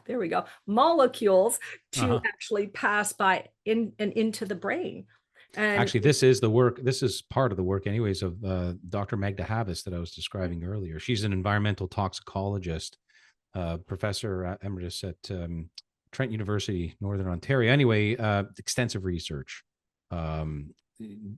there we go, molecules to Uh-huh. actually pass by and into the brain. And Actually, this is the work. This is part of the work, anyways, of Dr. Magda Havas that I was describing earlier. She's an environmental toxicologist, professor emeritus at Trent University, Northern Ontario. Anyway, extensive research um,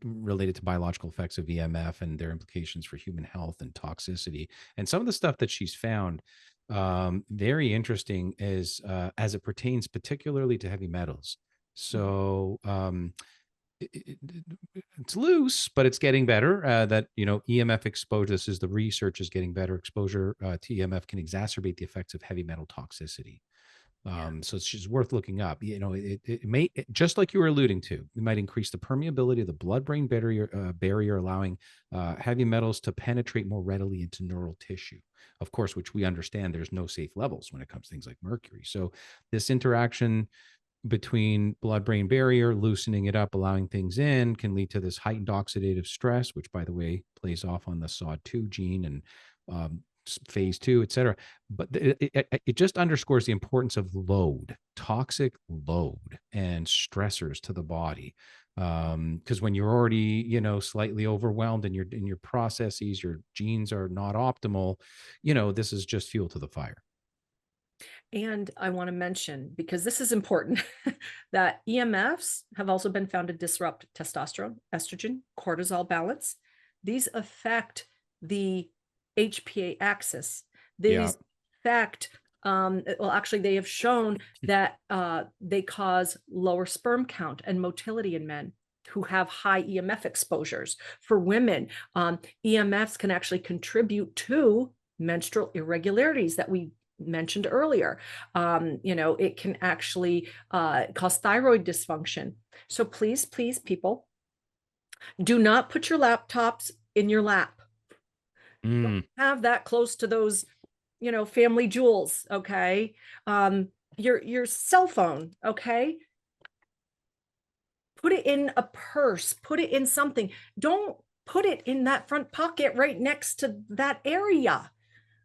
related to biological effects of EMF and their implications for human health and toxicity. And some of the stuff that she's found very interesting is as it pertains particularly to heavy metals. So it's loose, but it's getting better. That EMF exposure. This is the research is getting better. Exposure to EMF can exacerbate the effects of heavy metal toxicity. So it's just worth looking up. It may, just like you were alluding to, it might increase the permeability of the blood-brain barrier, allowing heavy metals to penetrate more readily into neural tissue. Of course, which we understand there's no safe levels when it comes to things like mercury. So this interaction between blood-brain barrier, loosening it up, allowing things in, can lead to this heightened oxidative stress, which, by the way, plays off on the SOD2 gene and phase 2, et cetera. But it just underscores the importance of load, toxic load, and stressors to the body. Because when you're already, slightly overwhelmed in your processes, your genes are not optimal, this is just fuel to the fire. And I want to mention, because this is important, that EMFs have also been found to disrupt testosterone, estrogen, cortisol balance. These affect the HPA axis. Yeah. These affect, well, actually, they have shown that they cause lower sperm count and motility in men who have high EMF exposures. For women, EMFs can actually contribute to menstrual irregularities that we mentioned earlier. It can actually cause thyroid dysfunction. So please, people, do not put your laptops in your lap. Don't have that close to those, family jewels. Okay. Your cell phone. Okay. Put it in a purse, put it in something. Don't put it in that front pocket right next to that area.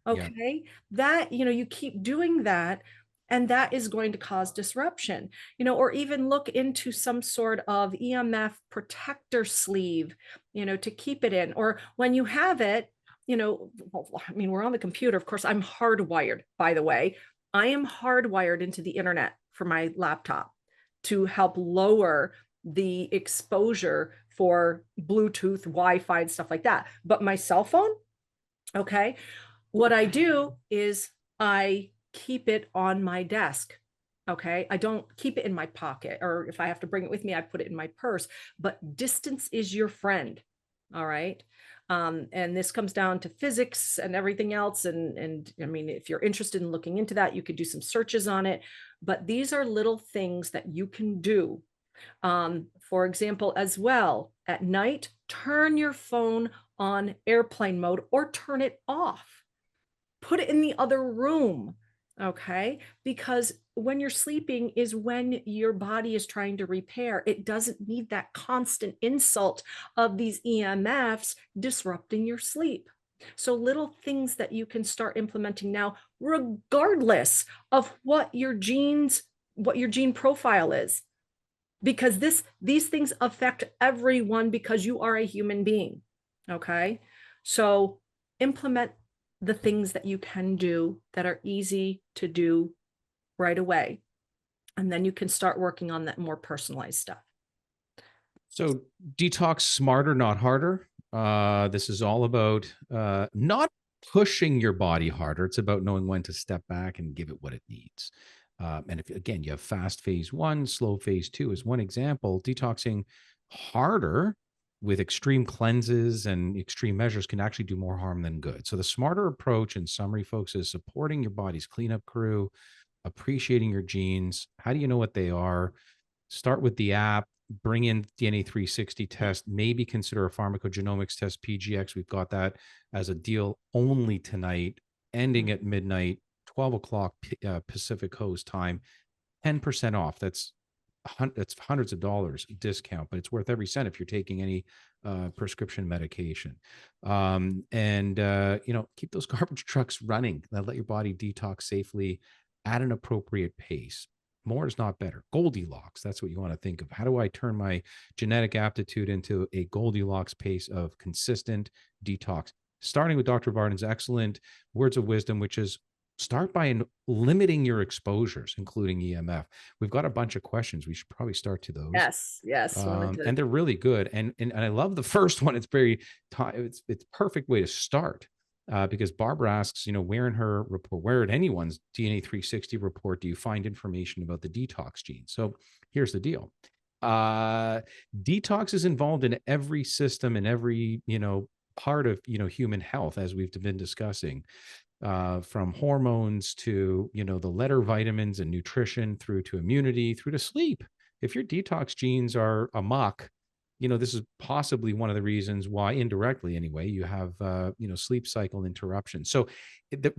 Yeah. Okay. That, you keep doing that, and that is going to cause disruption, or even look into some sort of EMF protector sleeve, to keep it in. Or when you have it, we're on the computer. Of course, I'm hardwired, by the way. I am hardwired into the internet for my laptop to help lower the exposure for Bluetooth, Wi-Fi, and stuff like that. But my cell phone, okay, what I do is I keep it on my desk. Okay. I don't keep it in my pocket, or if I have to bring it with me, I put it in my purse. But distance is your friend. All right. And this comes down to physics and everything else. And I mean, if you're interested in looking into that, you could do some searches on it. But these are little things that you can do. For example, as well, at night, turn your phone on airplane mode or turn it off. Put it in the other room, okay? Because when you're sleeping is when your body is trying to repair. It doesn't need that constant insult of these EMFs disrupting your sleep. So little things that you can start implementing now, regardless of what your gene profile is, because these things affect everyone because you are a human being. Okay. So implement the things that you can do that are easy to do right away. And then you can start working on that more personalized stuff. So detox smarter, not harder. This is all about not pushing your body harder. It's about knowing when to step back and give it what it needs. And if again you have fast phase one, slow phase two is one example. Detoxing harder with extreme cleanses and extreme measures can actually do more harm than good. So the smarter approach, in summary, folks, is supporting your body's cleanup crew, appreciating your genes. How do you know what they are? Start with the app, bring in DNA 360 test, maybe consider a pharmacogenomics test, PGX. We've got that as a deal only tonight, ending at midnight, 12 o'clock Pacific Coast time, 10% off. That's hundreds of dollars discount, but it's worth every cent if you're taking any prescription medication. Keep those garbage trucks running. Let your body detox safely at an appropriate pace. More is not better. Goldilocks, that's what you want to think of. How do I turn my genetic aptitude into a Goldilocks pace of consistent detox? Starting with Dr. Varden's excellent words of wisdom, which is start by limiting your exposures, including EMF. We've got a bunch of questions. We should probably start to those. Yes. And they're really good. And I love the first one. It's it's perfect way to start. Because Barbara asks, where in her report, where in anyone's DNA 360 report do you find information about the detox gene? So here's the deal. Detox is involved in every system and every, part of, human health, as we've been discussing, from hormones to, the letter vitamins and nutrition, through to immunity, through to sleep. If your detox genes are amok, this is possibly one of the reasons why, indirectly anyway, you have, sleep cycle interruption. So the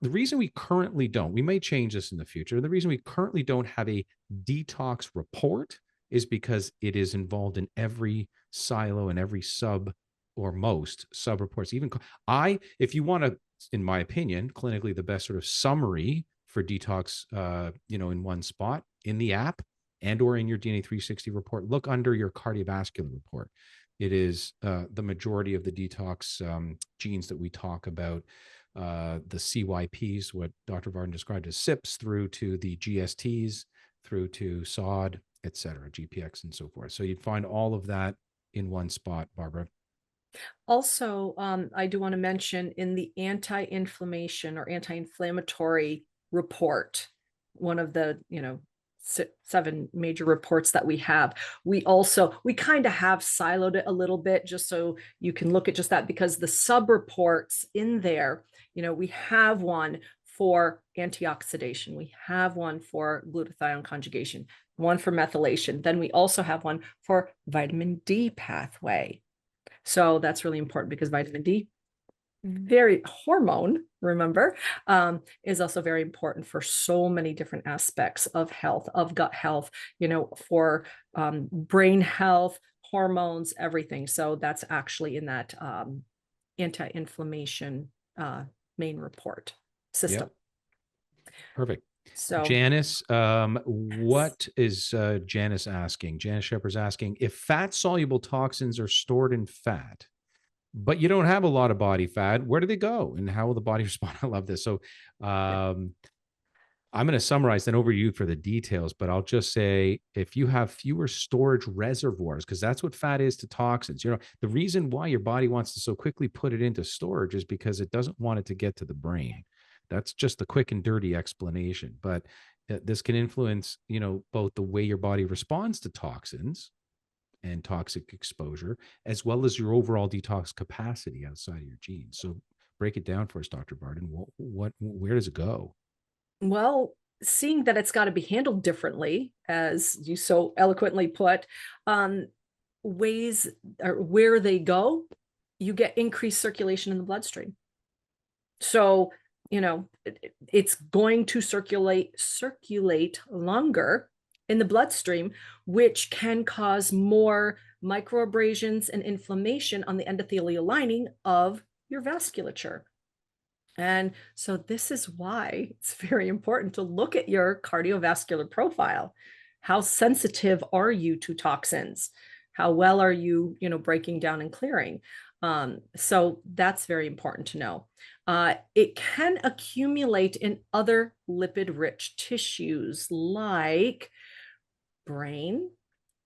reason we currently don't, we may change this in the future. The reason we currently don't have a detox report is because it is involved in every silo and every sub, or most sub reports. Even if you want to, in my opinion, clinically the best sort of summary for detox, in one spot in the app, and or in your DNA 360 report, look under your cardiovascular report. It is the majority of the detox genes that we talk about, the CYPs, what Dr. Varden described as SIPs, through to the GSTs, through to SOD, et cetera, GPX, and so forth. So you'd find all of that in one spot, Barbara. Also, I do want to mention in the anti-inflammation or anti-inflammatory report, one of the, 7 major reports that we have, we kind of have siloed it a little bit just so you can look at just that, because the sub reports in there, we have one for antioxidation, we have one for glutathione conjugation, one for methylation, then we also have one for vitamin D pathway. So that's really important because vitamin D, very hormone, remember, is also very important for so many different aspects of health, of gut health, for brain health, hormones, everything. So that's actually in that anti-inflammation main report system. Yep. Perfect. So Janice, what is Janice asking? Janice Shepard's asking, if fat soluble toxins are stored in fat, but you don't have a lot of body fat, where do they go and how will the body respond? I love this. So I'm going to summarize then over to you for the details, but I'll just say, if you have fewer storage reservoirs, because that's what fat is to toxins, the reason why your body wants to so quickly put it into storage is because it doesn't want it to get to the brain. That's just the quick and dirty explanation. But this can influence, both the way your body responds to toxins and toxic exposure, as well as your overall detox capacity outside of your genes. So break it down for us, Dr. Varden. Where does it go? Well, seeing that it's got to be handled differently, as you so eloquently put, ways or where they go, you get increased circulation in the bloodstream. So, it's going to circulate longer in the bloodstream, which can cause more microabrasions and inflammation on the endothelial lining of your vasculature. And so this is why it's very important to look at your cardiovascular profile. How sensitive are you to toxins? How well are you, breaking down and clearing? So that's very important to know. It can accumulate in other lipid-rich tissues like brain,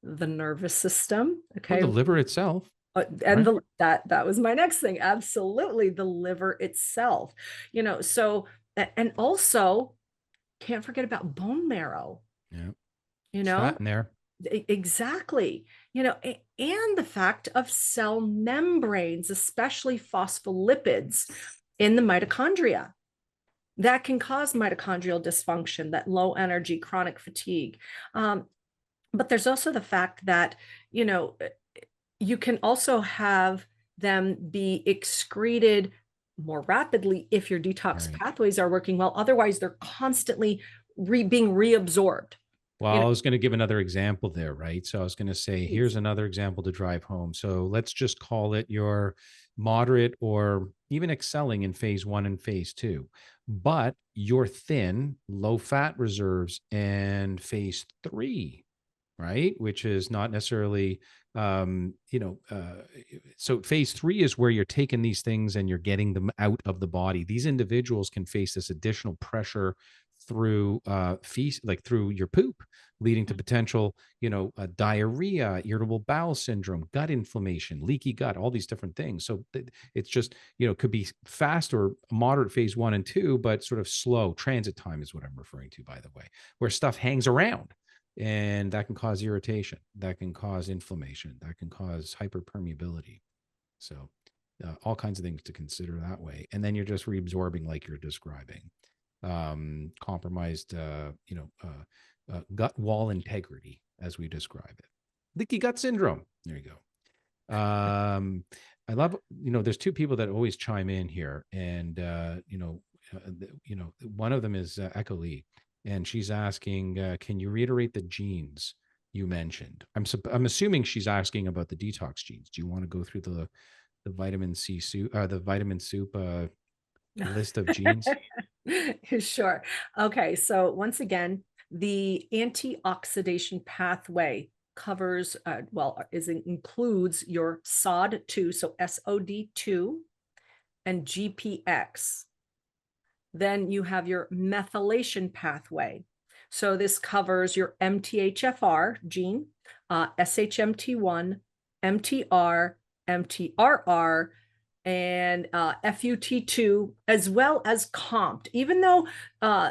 the nervous system. Or Okay. the liver itself, And right? that was my next thing. Absolutely, the liver itself. So and also can't forget about bone marrow. Yeah. You It's fat know, in there. Exactly. And the fact of cell membranes, especially phospholipids in the mitochondria. That can cause mitochondrial dysfunction, that low energy, chronic fatigue. But there's also the fact that, you can also have them be excreted more rapidly if your detox Right. pathways are working well. Otherwise, they're constantly being reabsorbed. Well, I was going to give another example there, right? So I was going to say, Please. here's another example to drive home. So let's just call it your moderate or even excelling in phase 1 and phase 2, but you're thin, low fat reserves in phase 3, right? Which is not necessarily, so phase 3 is where you're taking these things and you're getting them out of the body. These individuals can face this additional pressure through feast, like through your poop, leading to potential, diarrhea, irritable bowel syndrome, gut inflammation, leaky gut, all these different things. So it's just, could be fast or moderate phase 1 and 2, but sort of slow transit time is what I'm referring to, by the way, where stuff hangs around. And that can cause irritation, that can cause inflammation, that can cause hyperpermeability. So all kinds of things to consider that way. And then you're just reabsorbing like you're describing. Compromised, gut wall integrity, as we describe it. Leaky gut syndrome. There you go. I love, there's two people that always chime in here, and one of them is Echo Lee, and she's asking, can you reiterate the genes you mentioned? I'm assuming she's asking about the detox genes. Do you want to go through the vitamin C soup, the vitamin soup list of genes? Sure. Okay. So once again, the antioxidation pathway covers, includes your SOD2, so SOD2 and GPX. Then you have your methylation pathway. So this covers your MTHFR gene, SHMT1, MTR, MTRR, and FUT2, as well as COMT. Even though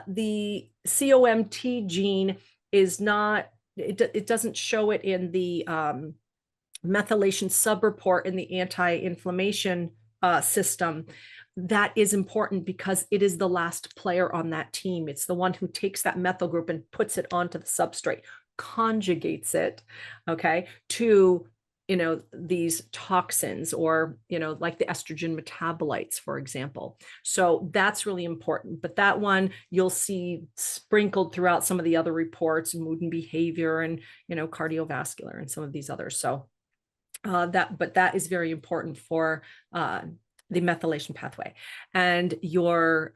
the COMT gene is not, it doesn't show it in the methylation subreport in the anti-inflammation system. That is important because it is the last player on that team. It's the one who takes that methyl group and puts it onto the substrate, conjugates it, okay, to these toxins, or like the estrogen metabolites, for example. So that's really important. But that one you'll see sprinkled throughout some of the other reports, mood and behavior, and cardiovascular, and some of these others. So that is very important for the methylation pathway. And your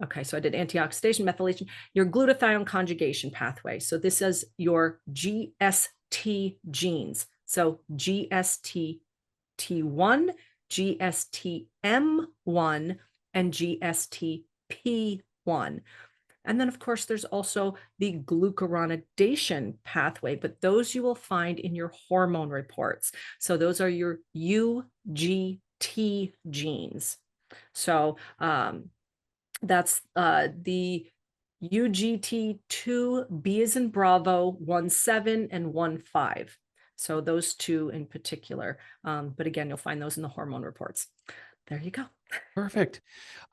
okay, so I did antioxidation, methylation, your glutathione conjugation pathway. So this is your GST genes. So GST T1, GSTM1, and GSTP1. And then, of course, there's also the glucuronidation pathway, but those you will find in your hormone reports. So those are your UGT genes. So that's the UGT2, B as in Bravo, 1,7 and 1,5. So those two in particular. But again, you'll find those in the hormone reports. There you go. Perfect.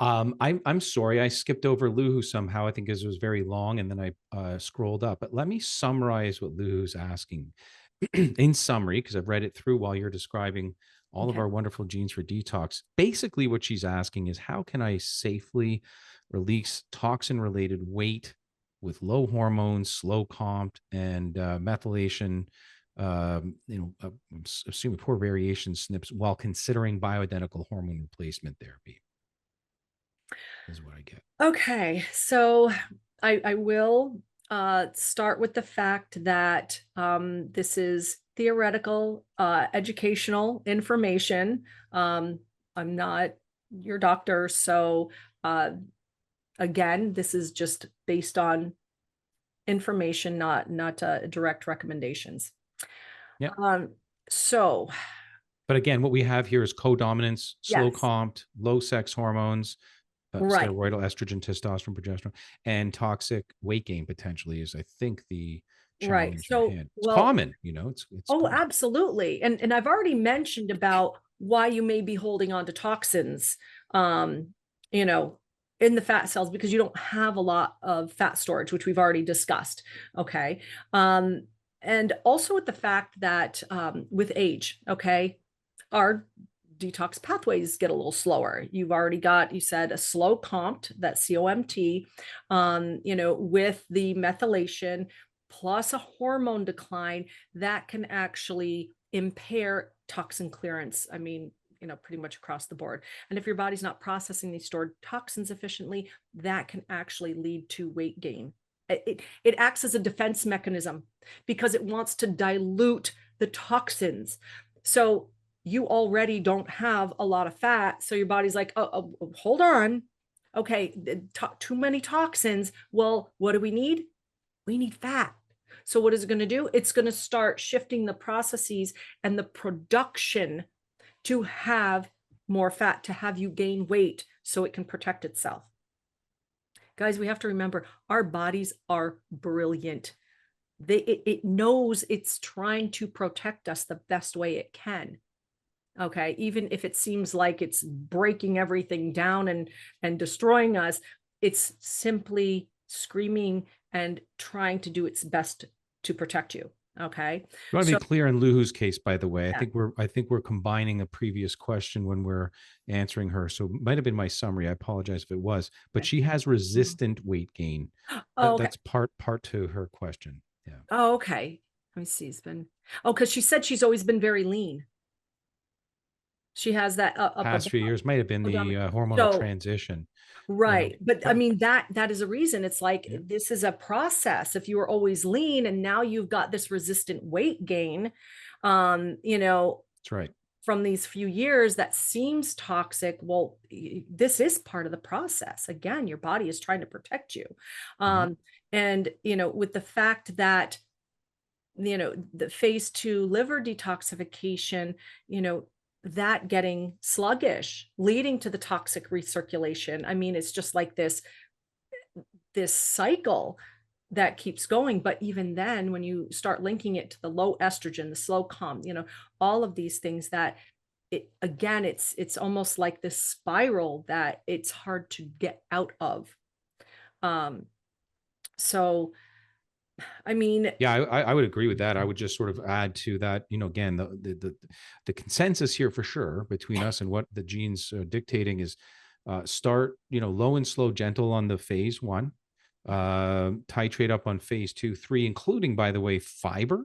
I'm sorry I skipped over Luhu somehow. I think it was very long, and then I scrolled up. But let me summarize what Luhu's asking. In summary, because I've read it through while you're describing all of our wonderful genes for detox. Basically, what she's asking is, how can I safely release toxin-related weight with low hormones, slow COMT, and methylation assuming poor variation SNPs while considering bioidentical hormone replacement therapy is what I get. Okay, so I will start with the fact that this is theoretical, educational information. I'm not your doctor, so again, this is just based on information, not direct recommendations. Yeah. So But again, what we have here is codominance, slow yes, COMT, low sex hormones, right, steroidal estrogen, testosterone, progesterone, and toxic weight gain potentially is, I think, the right. challenge at So, hand. It's well, common, it's oh, common. absolutely. And I've already mentioned about why you may be holding on to toxins, um, you know, in the fat cells because you don't have a lot of fat storage, which we've already discussed. Okay. And also with the fact that with age, okay, our detox pathways get a little slower. You've already got, you said, a slow COMT, that COMT, with the methylation plus a hormone decline that can actually impair toxin clearance. I mean, pretty much across the board. And if your body's not processing these stored toxins efficiently, that can actually lead to weight gain. It acts as a defense mechanism because it wants to dilute the toxins. So you already don't have a lot of fat. So your body's like, oh, hold on. Okay, too many toxins. Well, what do we need? We need fat. So what is it going to do? It's going to start shifting the processes and the production to have more fat, to have you gain weight so it can protect itself. Guys, we have to remember our bodies are brilliant. It knows it's trying to protect us the best way it can. Okay, even if it seems like it's breaking everything down and destroying us, it's simply screaming and trying to do its best to protect you. Okay, I want to so be clear in Luhu's case, by the way. yeah. I think we're combining a previous question when we're answering her. So it might have been my summary. I apologize if it was, but Okay. she has Mhm. resistant weight gain. Oh, okay. That's part to her question. Yeah. Oh, okay. Let me see. It's been because she said she's always been very lean. She has that upper Past few years might have been the abdomen. hormonal So transition, right. But I but mean, that is a reason. It's like yeah, this is a process. If you were always lean and now you've got this resistant weight gain, um, you know, that's right. from these few years that seems toxic. Well, this is part of the process. Again, your body is trying to protect you. Mhm. And with the fact that the phase 2 liver detoxification, that getting sluggish, leading to the toxic recirculation. I mean, it's just like this cycle that keeps going. But even then, when you start linking it to the low estrogen, the slow calm, all of these things that it's almost like this spiral that it's hard to get out of. Um, so I mean, Yeah, I would agree with that. I would just sort of add to that, again, the consensus here for sure between us and what the genes are dictating is start, low and slow, gentle on the phase 1, titrate up on phase 2, 3, including, by the way, fiber.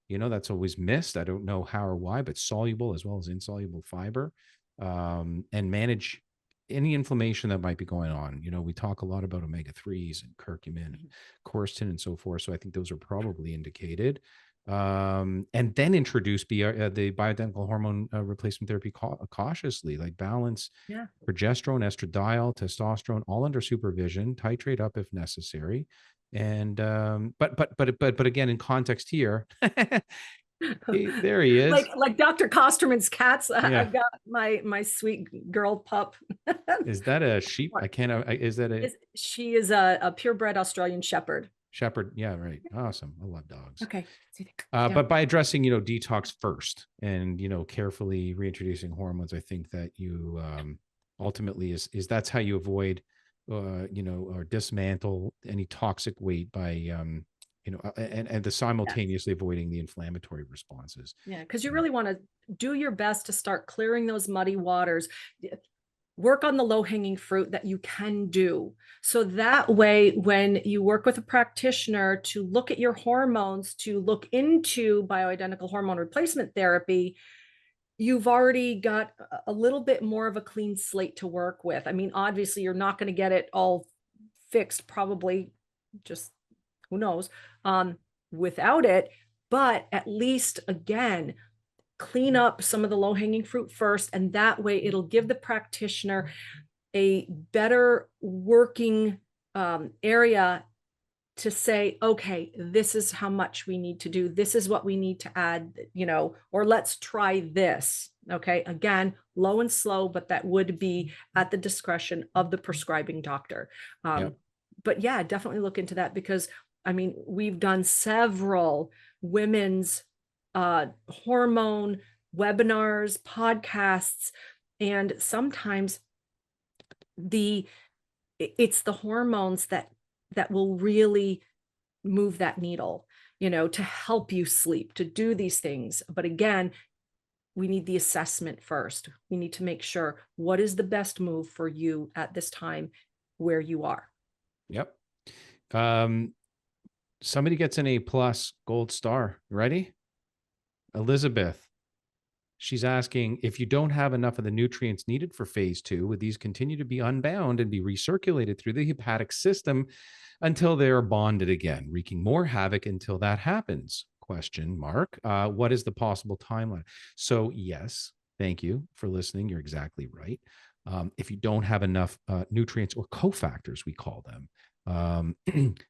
That's always missed. I don't know how or why, but soluble as well as insoluble fiber, and manage any inflammation that might be going on. We talk a lot about omega-3s and curcumin and quercetin and so forth. So I think those are probably indicated. And then introduce the bioidentical hormone replacement therapy cautiously, like balance yeah. progesterone, estradiol, testosterone, all under supervision, titrate up if necessary. And but again, in context here, there he like is. like Dr. Kosterman's cats. Yeah. I've got my sweet girl pup. Is that a sheep? I can't. Is that a She is a purebred Australian Shepherd. shepherd? Yeah, right. Awesome. I love dogs. Okay. Yeah. But by addressing, detox first and, carefully reintroducing hormones, I think that you ultimately is that's how you avoid, or dismantle any toxic weight by, and the simultaneously avoiding the inflammatory responses. Yeah, because you really want to do your best to start clearing those muddy waters. work on the low-hanging fruit that you can do. So that way, when you work with a practitioner to look at your hormones, to look into bioidentical hormone replacement therapy, you've already got a little bit more of a clean slate to work with. I mean, obviously, you're not going to get it all fixed, probably, just who knows, without it. But at least, again, clean up some of the low-hanging fruit first, and that way it'll give the practitioner a better working area to say, okay, this is how much we need to do. This is what we need to add, or let's try this. Okay. Again, low and slow, but that would be at the discretion of the prescribing doctor. Yep. But yeah, definitely look into that, because I mean, we've done several women's hormone webinars, podcasts, and sometimes it's the hormones that will really move that needle, to help you sleep, to do these things. But again, we need the assessment first. We need to make sure what is the best move for you at this time where you are. Yep. Somebody gets an A+ gold star. Ready? Elizabeth. She's asking, if you don't have enough of the nutrients needed for phase 2, would these continue to be unbound and be recirculated through the hepatic system until they are bonded again, wreaking more havoc until that happens? Question mark. What is the possible timeline? So yes, thank you for listening. You're exactly right. If you don't have enough nutrients or cofactors, we call them,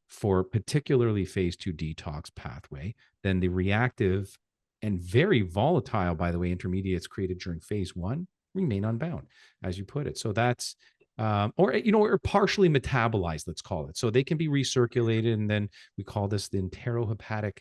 for particularly phase 2 detox pathway, then the reactive and very volatile, by the way, intermediates created during phase 1 remain unbound, as you put it. So that's, or partially metabolized, let's call it. So they can be recirculated, and then we call this the enterohepatic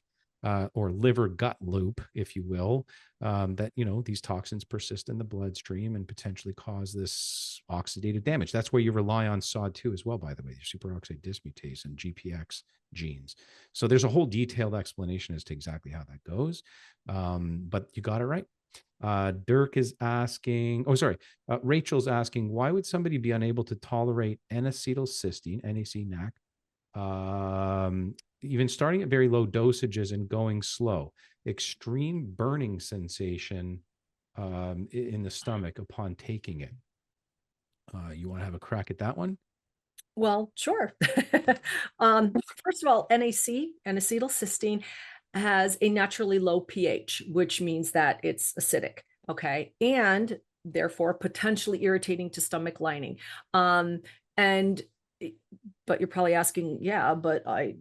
or liver gut loop, if you will, that, these toxins persist in the bloodstream and potentially cause this oxidative damage. That's where you rely on SOD2 as well, by the way, superoxide dismutase and GPX genes. So there's a whole detailed explanation as to exactly how that goes. But you got it right. Dirk is asking, Rachel's asking, why would somebody be unable to tolerate N-Acetyl cysteine, NAC, even starting at very low dosages and going slow? Extreme burning sensation in the stomach upon taking it. You want to have a crack at that one? Well, sure. First of all, N-acetylcysteine, has a naturally low pH, which means that it's acidic, okay, and therefore potentially irritating to stomach lining. And but you're probably asking, yeah, but I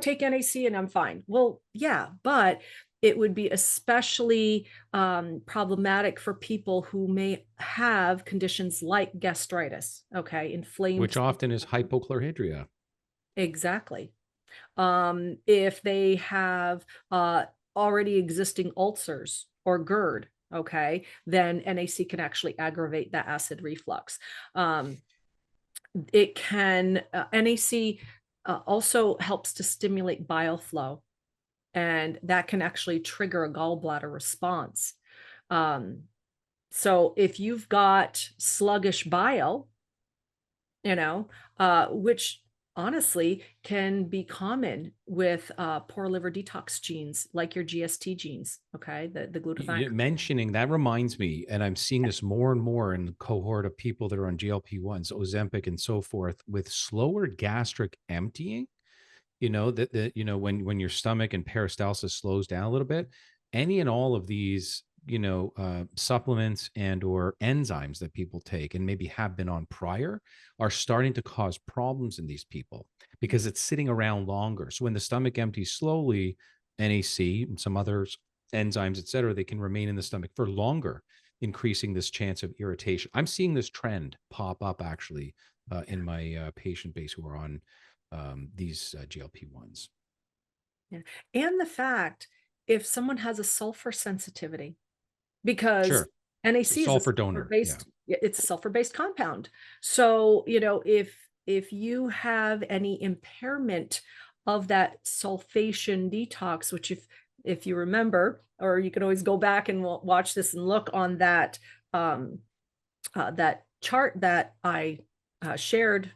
take NAC and I'm fine. Well, yeah, but it would be especially problematic for people who may have conditions like gastritis, okay, inflamed. Which often is hypochlorhydria. Exactly. If they have already existing ulcers or GERD, okay, then NAC can actually aggravate that acid reflux. It can, NAC also helps to stimulate bile flow, and that can actually trigger a gallbladder response. So if you've got sluggish bile, which honestly can be common with poor liver detox genes, like your GST genes, okay, the glutathione. Mentioning that reminds me, and I'm seeing this more and more in the cohort of people that are on GLP-1s, Ozempic and so forth, with slower gastric emptying. When your stomach and peristalsis slows down a little bit, any and all of these supplements and or enzymes that people take and maybe have been on prior are starting to cause problems in these people because it's sitting around longer. So when the stomach empties slowly, NAC and some others, enzymes, et cetera, they can remain in the stomach for longer, increasing this chance of irritation. I'm seeing this trend pop up actually in my patient base who are on these GLP-1s. Yeah. And the fact, if someone has a sulfur sensitivity, because sure. NAC is sulfur donor, it's a sulfur-based compound. So, if you have any impairment of that sulfation detox, which if you remember, or you can always go back and watch this and look on that that chart that I shared,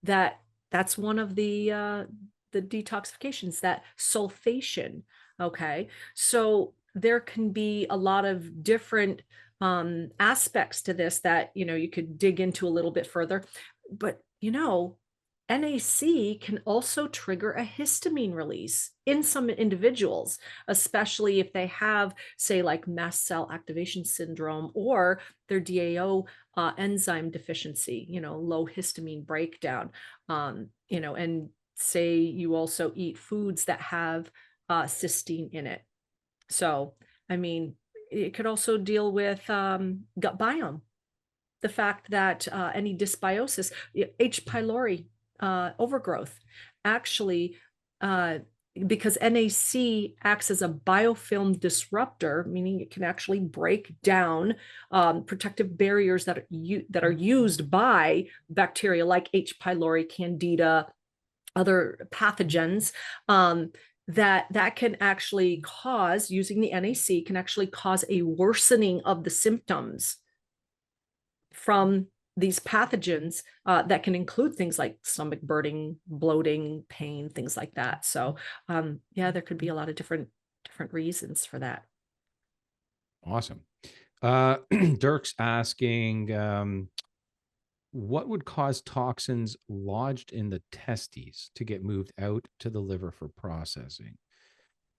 that's one of the detoxifications, that sulfation. Okay, so there can be a lot of different aspects to this that you could dig into a little bit further, but NAC can also trigger a histamine release in some individuals, especially if they have, say, like mast cell activation syndrome or their DAO enzyme deficiency, low histamine breakdown, and say you also eat foods that have cysteine in it. So, I mean, it could also deal with gut biome. The fact that any dysbiosis, H. pylori, overgrowth, actually, because NAC acts as a biofilm disruptor, meaning it can actually break down protective barriers that are used by bacteria like H. pylori, Candida, other pathogens. That can actually cause, using the NAC, can actually cause a worsening of the symptoms from these pathogens that can include things like stomach burning, bloating, pain, things like that. So yeah, there could be a lot of different reasons for that. Awesome. Dirk's asking, what would cause toxins lodged in the testes to get moved out to the liver for processing?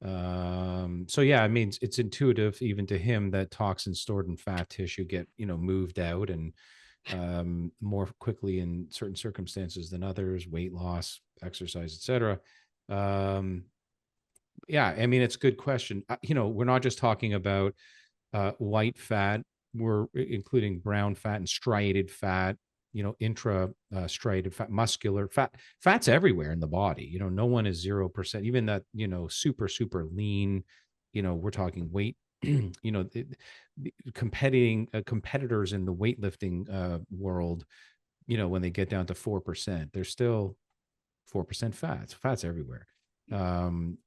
So yeah, I mean, it's intuitive even to him that toxins stored in fat tissue get, moved out and more quickly in certain circumstances than others, weight loss, exercise, etc. Yeah, I mean, it's a good question. We're not just talking about white fat, we're including brown fat and striated fat, intra striated fat, muscular fat. Fat's everywhere in the body. No one is 0%. Even that, super lean, we're talking weight. Competitors in the weightlifting world, when they get down to 4%, they're still 4% fats. Fat's everywhere.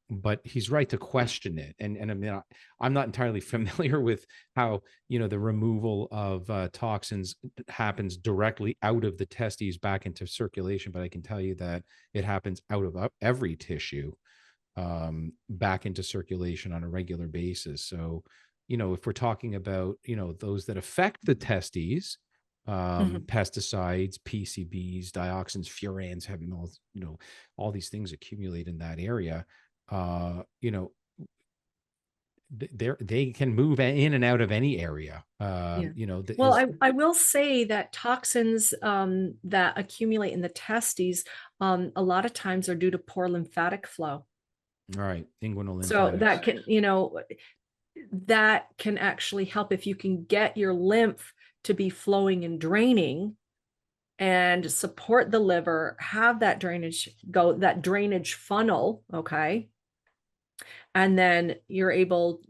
But he's right to question it. And I mean, I'm not entirely familiar with how, the removal of toxins happens directly out of the testes back into circulation. But I can tell you that it happens out of every tissue back into circulation on a regular basis. So, if we're talking about, those that affect the testes, pesticides, PCBs, dioxins, furans, having all these things accumulate in that area. They can move in and out of any area. Yeah. Well, I will say that toxins that accumulate in the testes a lot of times are due to poor lymphatic flow. All right, inguinal So lymphatics. that can actually help if you can get your lymph to be flowing and draining and support the liver, have that drainage funnel, okay? And then you're able,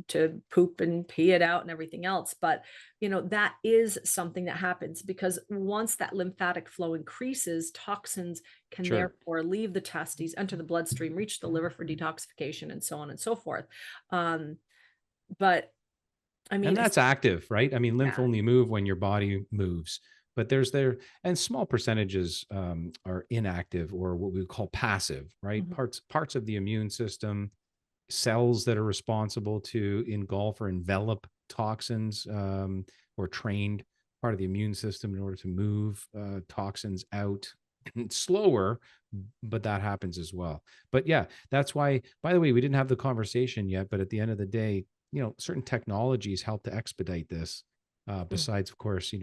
to poop and pee it out and everything else. But, that is something that happens because once that lymphatic flow increases, toxins can therefore leave the testes, enter the bloodstream, reach the liver for detoxification, and so on and so forth. But I mean, And that's active, right? I mean, lymph yeah. only move when your body moves, but and small percentages are inactive or what we call passive, right? Parts of the immune system, cells that are responsible to engulf or envelop toxins, or trained part of the immune system in order to move toxins out. Slower, but that happens as well. But yeah, that's why, by the way, we didn't have the conversation yet, but at the end of the day, certain technologies help to expedite this, besides, of course,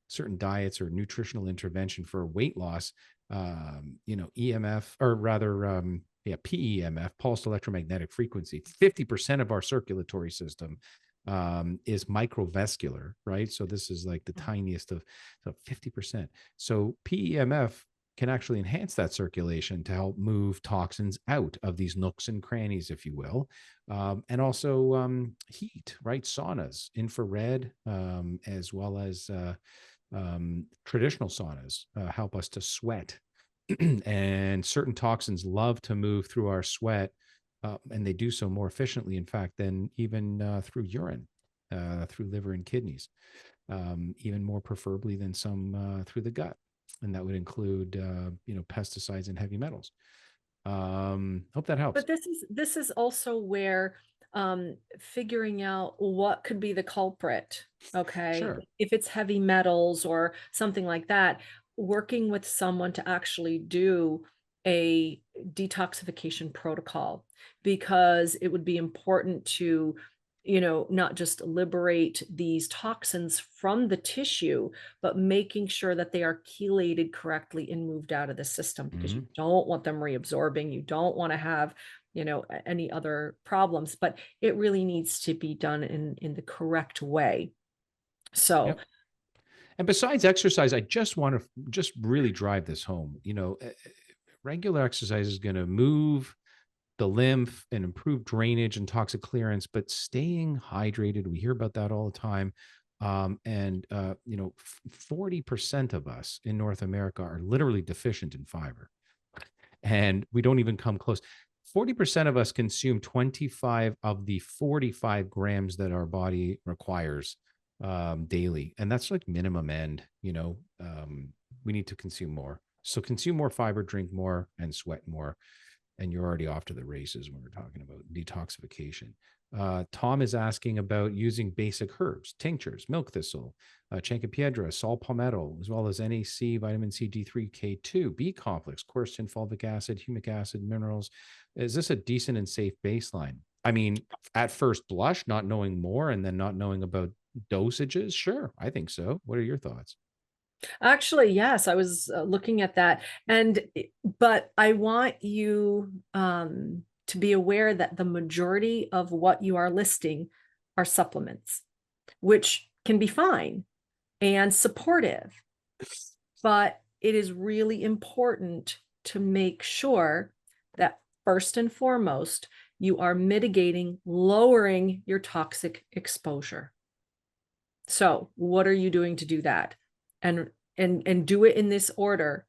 certain diets or nutritional intervention for weight loss, EMF, or rather, PEMF, pulsed electromagnetic frequency. 50% of our circulatory system is microvascular, right? So this is like the tiniest of, so 50%. So PEMF can actually enhance that circulation to help move toxins out of these nooks and crannies, if you will. And also heat, right? Saunas, infrared, as well as traditional saunas help us to sweat. And certain toxins love to move through our sweat, and they do so more efficiently, in fact, than even through urine. through liver and kidneys, even more preferably than some through the gut. And that would include, pesticides and heavy metals. Hope that helps. But this is also where figuring out what could be the culprit, okay? Sure. If it's heavy metals or something like that, working with someone to actually do a detoxification protocol, because it would be important to, not just liberate these toxins from the tissue, but making sure that they are chelated correctly and moved out of the system, because you Hmm. don't want them reabsorbing. You don't want to have, any other problems, but it really needs to be done in the correct way. So, Yep. And besides exercise, I just want to just really drive this home. Regular exercise is going to move the lymph and improve drainage and toxic clearance, but staying hydrated, we hear about that all the time. 40% of us in North America are literally deficient in fiber, and we don't even come close. 40% of us consume 25 of the 45 grams that our body requires daily. And that's like minimum end, we need to consume more. So consume more fiber, drink more, and sweat more. And you're already off to the races when we're talking about detoxification. Tom is asking about using basic herbs, tinctures, milk thistle, chancropiedra, saw palmetto, as well as NAC, vitamin C, D3, K2, B complex, quercetin, fulvic acid, humic acid, minerals. Is this a decent and safe baseline? I mean, at first blush, not knowing more and then not knowing about dosages, sure, I think so. What are your thoughts? actually, yes, I was looking at that. But I want you to be aware that the majority of what you are listing are supplements, which can be fine and supportive. But it is really important to make sure that first and foremost, you are mitigating, lowering your toxic exposure. So, what are you doing to do that? And do it in this order: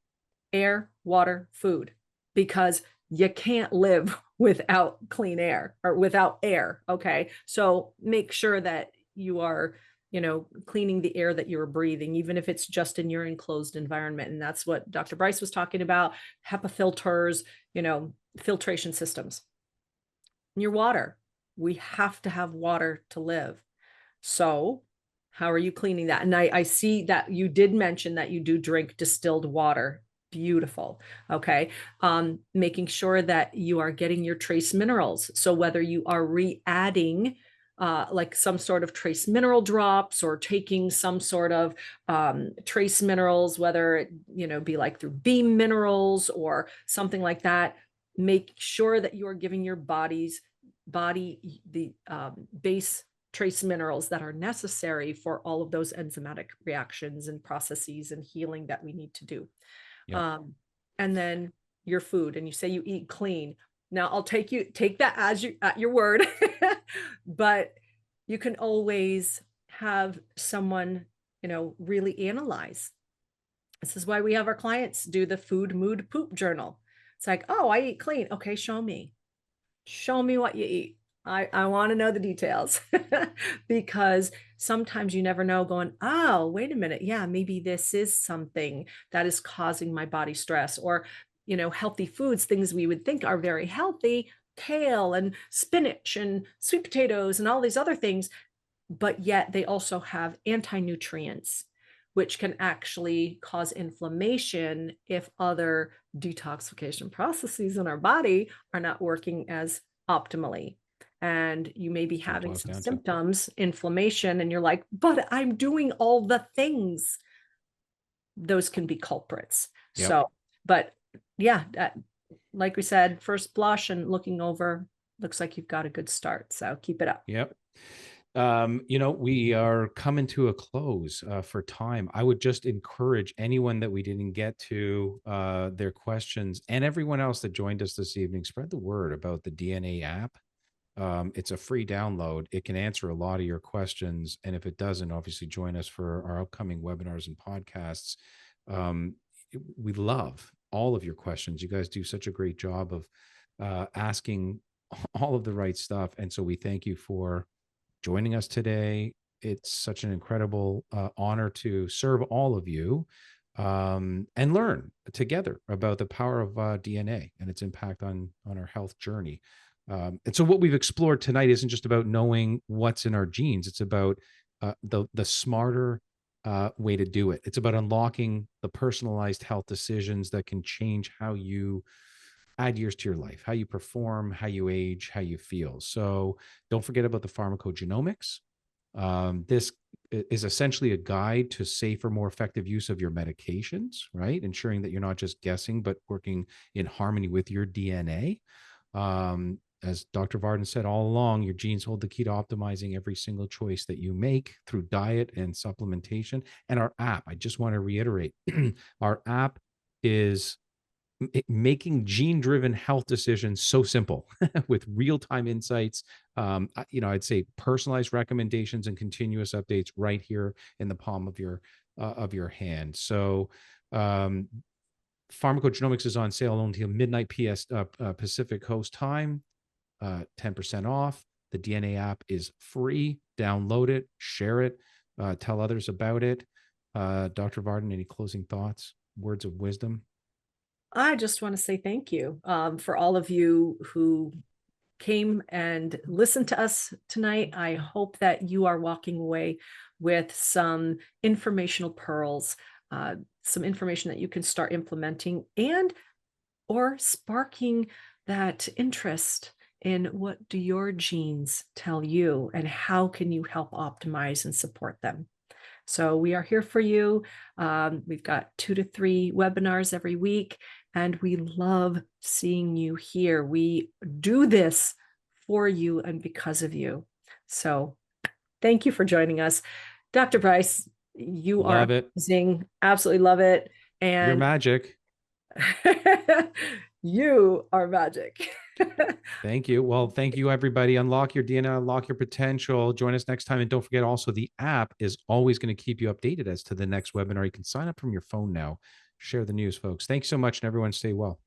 air, water, food, because you can't live without clean air or without air. Okay. So make sure that you are, cleaning the air that you're breathing, even if it's just in your enclosed environment. And that's what Dr. Bryce was talking about: HEPA filters, filtration systems. And your water. We have to have water to live. So, how are you cleaning that? And I see that you did mention that you do drink distilled water. Beautiful. Okay. Making sure that you are getting your trace minerals. So whether you are re-adding like some sort of trace mineral drops, or taking some sort of trace minerals, whether it, be like through beam minerals or something like that, make sure that you are giving your body the base trace minerals that are necessary for all of those enzymatic reactions and processes and healing that we need to do. Yep. And then your food, and you say you eat clean. Now I'll take that as at your word, but you can always have someone, really analyze. This is why we have our clients do the food, mood, poop journal. It's like, oh, I eat clean. Okay, show me what you eat. I want to know the details because sometimes you never know, going, oh, wait a minute. Yeah, maybe this is something that is causing my body stress. Or, healthy foods, things we would think are very healthy, kale and spinach and sweet potatoes and all these other things, but yet they also have anti-nutrients, which can actually cause inflammation if other detoxification processes in our body are not working as optimally. And you may be That's what it having boils some down to. symptoms, inflammation, and you're like, but I'm doing all the things. Those can be culprits. Yep. So, but yeah, like we said, first blush and looking over, looks like you've got a good start. So keep it up. Yep. We are coming to a close for time. I would just encourage anyone that we didn't get to their questions, and everyone else that joined us this evening, spread the word about the DNA app. It's a free download. It can answer a lot of your questions. And if it doesn't, obviously join us for our upcoming webinars and podcasts. We love all of your questions. You guys do such a great job of asking all of the right stuff. And so we thank you for joining us today. It's such an incredible honor to serve all of you and learn together about the power of DNA and its impact on our health journey. And so what we've explored tonight isn't just about knowing what's in our genes. It's about the smarter way to do it. It's about unlocking the personalized health decisions that can change how you add years to your life, how you perform, how you age, how you feel. So don't forget about the pharmacogenomics. This is essentially a guide to safer, more effective use of your medications, right? Ensuring that you're not just guessing, but working in harmony with your DNA. As Dr. Varden said all along, your genes hold the key to optimizing every single choice that you make through diet and supplementation. And our app, I just want to reiterate, our app is making gene-driven health decisions so simple with real-time insights. I'd say personalized recommendations and continuous updates right here in the palm of your hand. So pharmacogenomics is on sale until midnight Pacific Coast time, 10% off. The DNA app is free. Download it, share it, tell others about it. Dr. Varden, any closing thoughts, words of wisdom? I just want to say thank you for all of you who came and listened to us tonight. I hope that you are walking away with some informational pearls, some information that you can start implementing and or sparking that interest in what do your genes tell you and how can you help optimize and support them. So we are here for you. We've got 2 to 3 webinars every week, and we love seeing you here. We do this for you and because of you. So thank you for joining us. Dr. Bryce, you Love are it. amazing. Absolutely love it. You're And magic. you are magic. Thank you. Well, thank you, everybody. Unlock your DNA, unlock your potential. Join us next time. And don't forget also, the app is always going to keep you updated as to the next webinar. You can sign up from your phone now. Share the news, folks. Thanks so much, and everyone stay well.